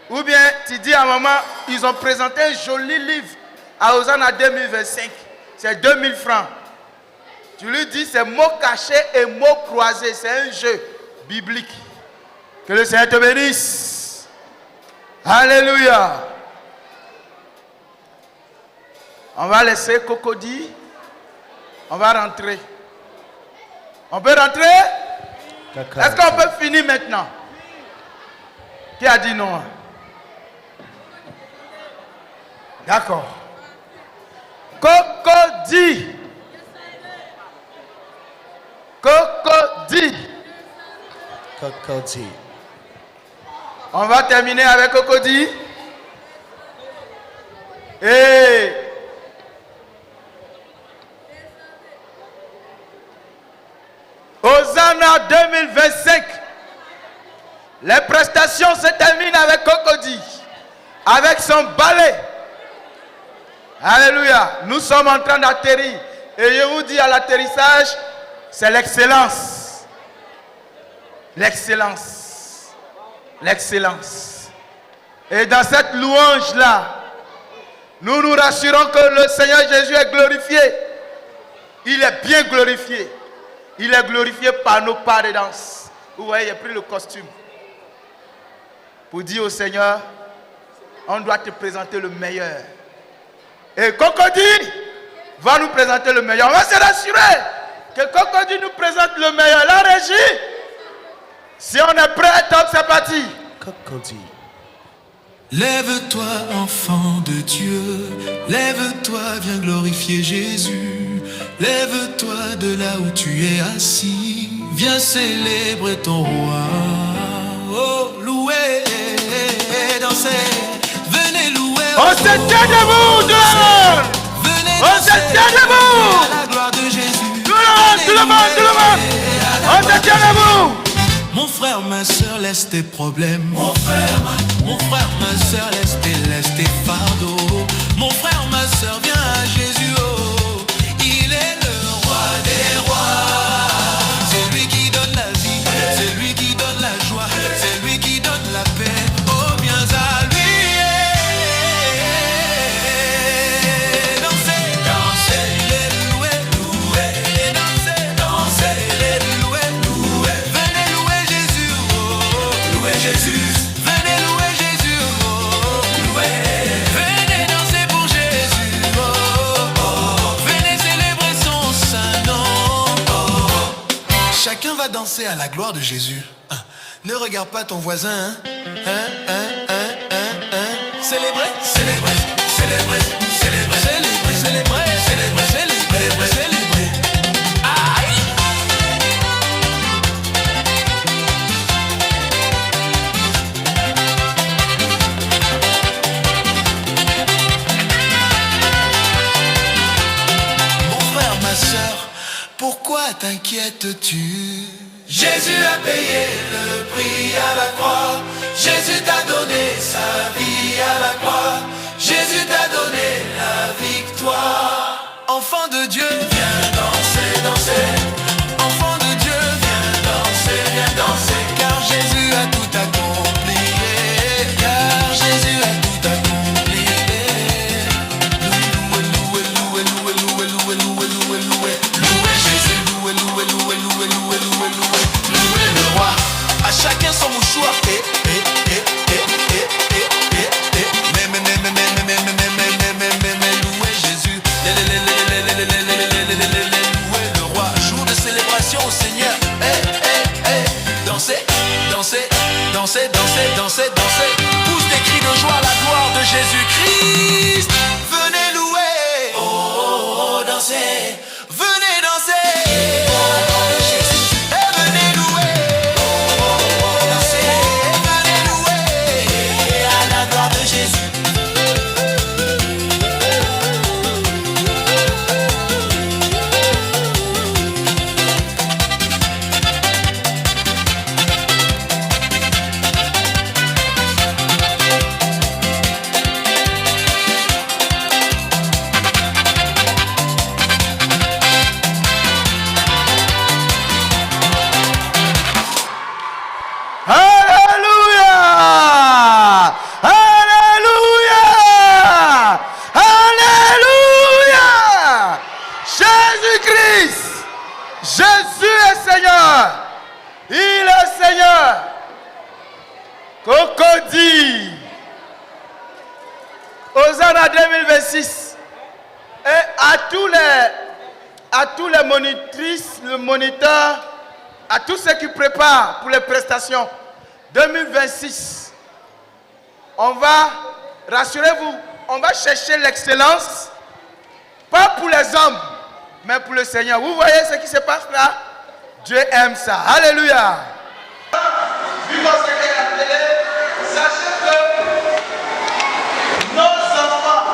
Ou bien, tu dis à maman, ils ont présenté un joli livre à Hosanna 2025. C'est 2000 francs. Tu lui dis, c'est mots cachés et mots croisés. C'est un jeu biblique. Que le Seigneur te bénisse. Alléluia. On va laisser Cocody. On va rentrer. On peut rentrer? Est-ce qu'on peut finir maintenant? Qui a dit non? D'accord. Cocody. Cocody. Cocody. On va terminer avec Cocody. Et Hosanna 2025. Les prestations se terminent avec Cocody, avec son ballet. Alléluia. Nous sommes en train d'atterrir. Et je vous dis à l'atterrissage, c'est l'excellence. L'excellence. L'excellence. Et dans cette louange-là, nous nous rassurons que le Seigneur Jésus est glorifié. Il est bien glorifié. Il est glorifié par nos pas de danse. Vous voyez, j'ai pris le costume. Pour dire au Seigneur, on doit te présenter le meilleur. Et Cocody va nous présenter le meilleur. On va se rassurer que Cocody nous présente le meilleur. La régie, si on est prêt, top, c'est parti. Cocody. Lève-toi, enfant de Dieu, lève-toi, viens glorifier Jésus. Lève-toi de là où tu es assis, viens célébrer ton roi. Oh, louez, dansez, venez louer. On se tient debout, dehors. On se tient debout. À la gloire de Jésus. Tout le monde. On se tient debout. Mon frère, ma soeur, laisse tes problèmes. Mon frère, ma soeur, laisse tes fardeaux. Mon frère, ma soeur, viens à Jésus. Oh, il est le roi des rois. C'est lui qui donne la vie, c'est lui qui donne la joie, c'est lui qui donne la paix. Oh, viens à lui. va danser à la gloire de Jésus. Ne regarde pas ton voisin. Célébrez, célébrez, célébrez, célébrez, célébrez, célébrez, célébrez, célébrez, célébrez. Aïe! Mon frère, ma soeur, pourquoi t'inquiètes-tu? Jésus a payé le prix à la croix. Jésus t'a donné sa vie à la croix. Jésus t'a donné la victoire. Enfant de Dieu, viens danser, danser. Enfant de Dieu, viens danser, viens danser. Car Jésus a tout accompli. Car Jésus a tout accompli. Louez, louez, louez, louez, louez, louez, louez, louez, louez Jésus. Louez, louez, louez, louez, louez, louez, louez, louez le roi. À chacun son mouchoir. Louez Jésus. Louez le roi. Jour de célébration au Seigneur. Dansez, dansez, dansez, dansez, dansez, dansez. Pousse des cris de joie à la gloire de Jésus-Christ. Venez louer. Oh, oh, oh, dansez. Venez danser. Venez louer. Oh, oh, oh, dansez. Venez louer à la gloire de Jésus. Alléluia! Alléluia! Alléluia! Jésus-Christ, Jésus est Seigneur. Il est Seigneur. Cocody. Hosanna 2026. Et à tous les monitrices, le moniteur, à tous ceux qui préparent pour les prestations 2026, on va, rassurez-vous, on va chercher l'excellence, pas pour les hommes, mais pour le Seigneur. Vous voyez ce qui se passe là? Dieu aime ça. Alléluia. Vu qu'on se fait la télé, sachez que nos enfants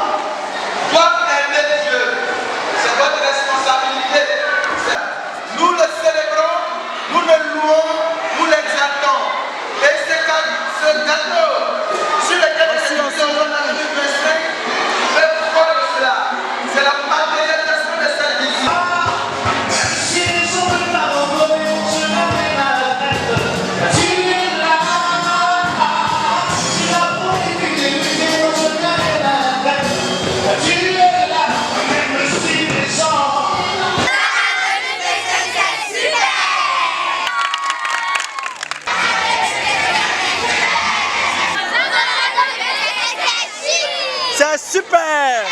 doivent aimer Dieu. C'est votre responsabilité. Nous le célébrons, nous le louons, nous l'exaltons. Et ce gâteau sur lequel nous sommes en 2025, je crois de cela. C'est la matérialisation de cette vision. C'est super!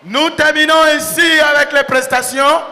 Nous terminons ici avec les prestations.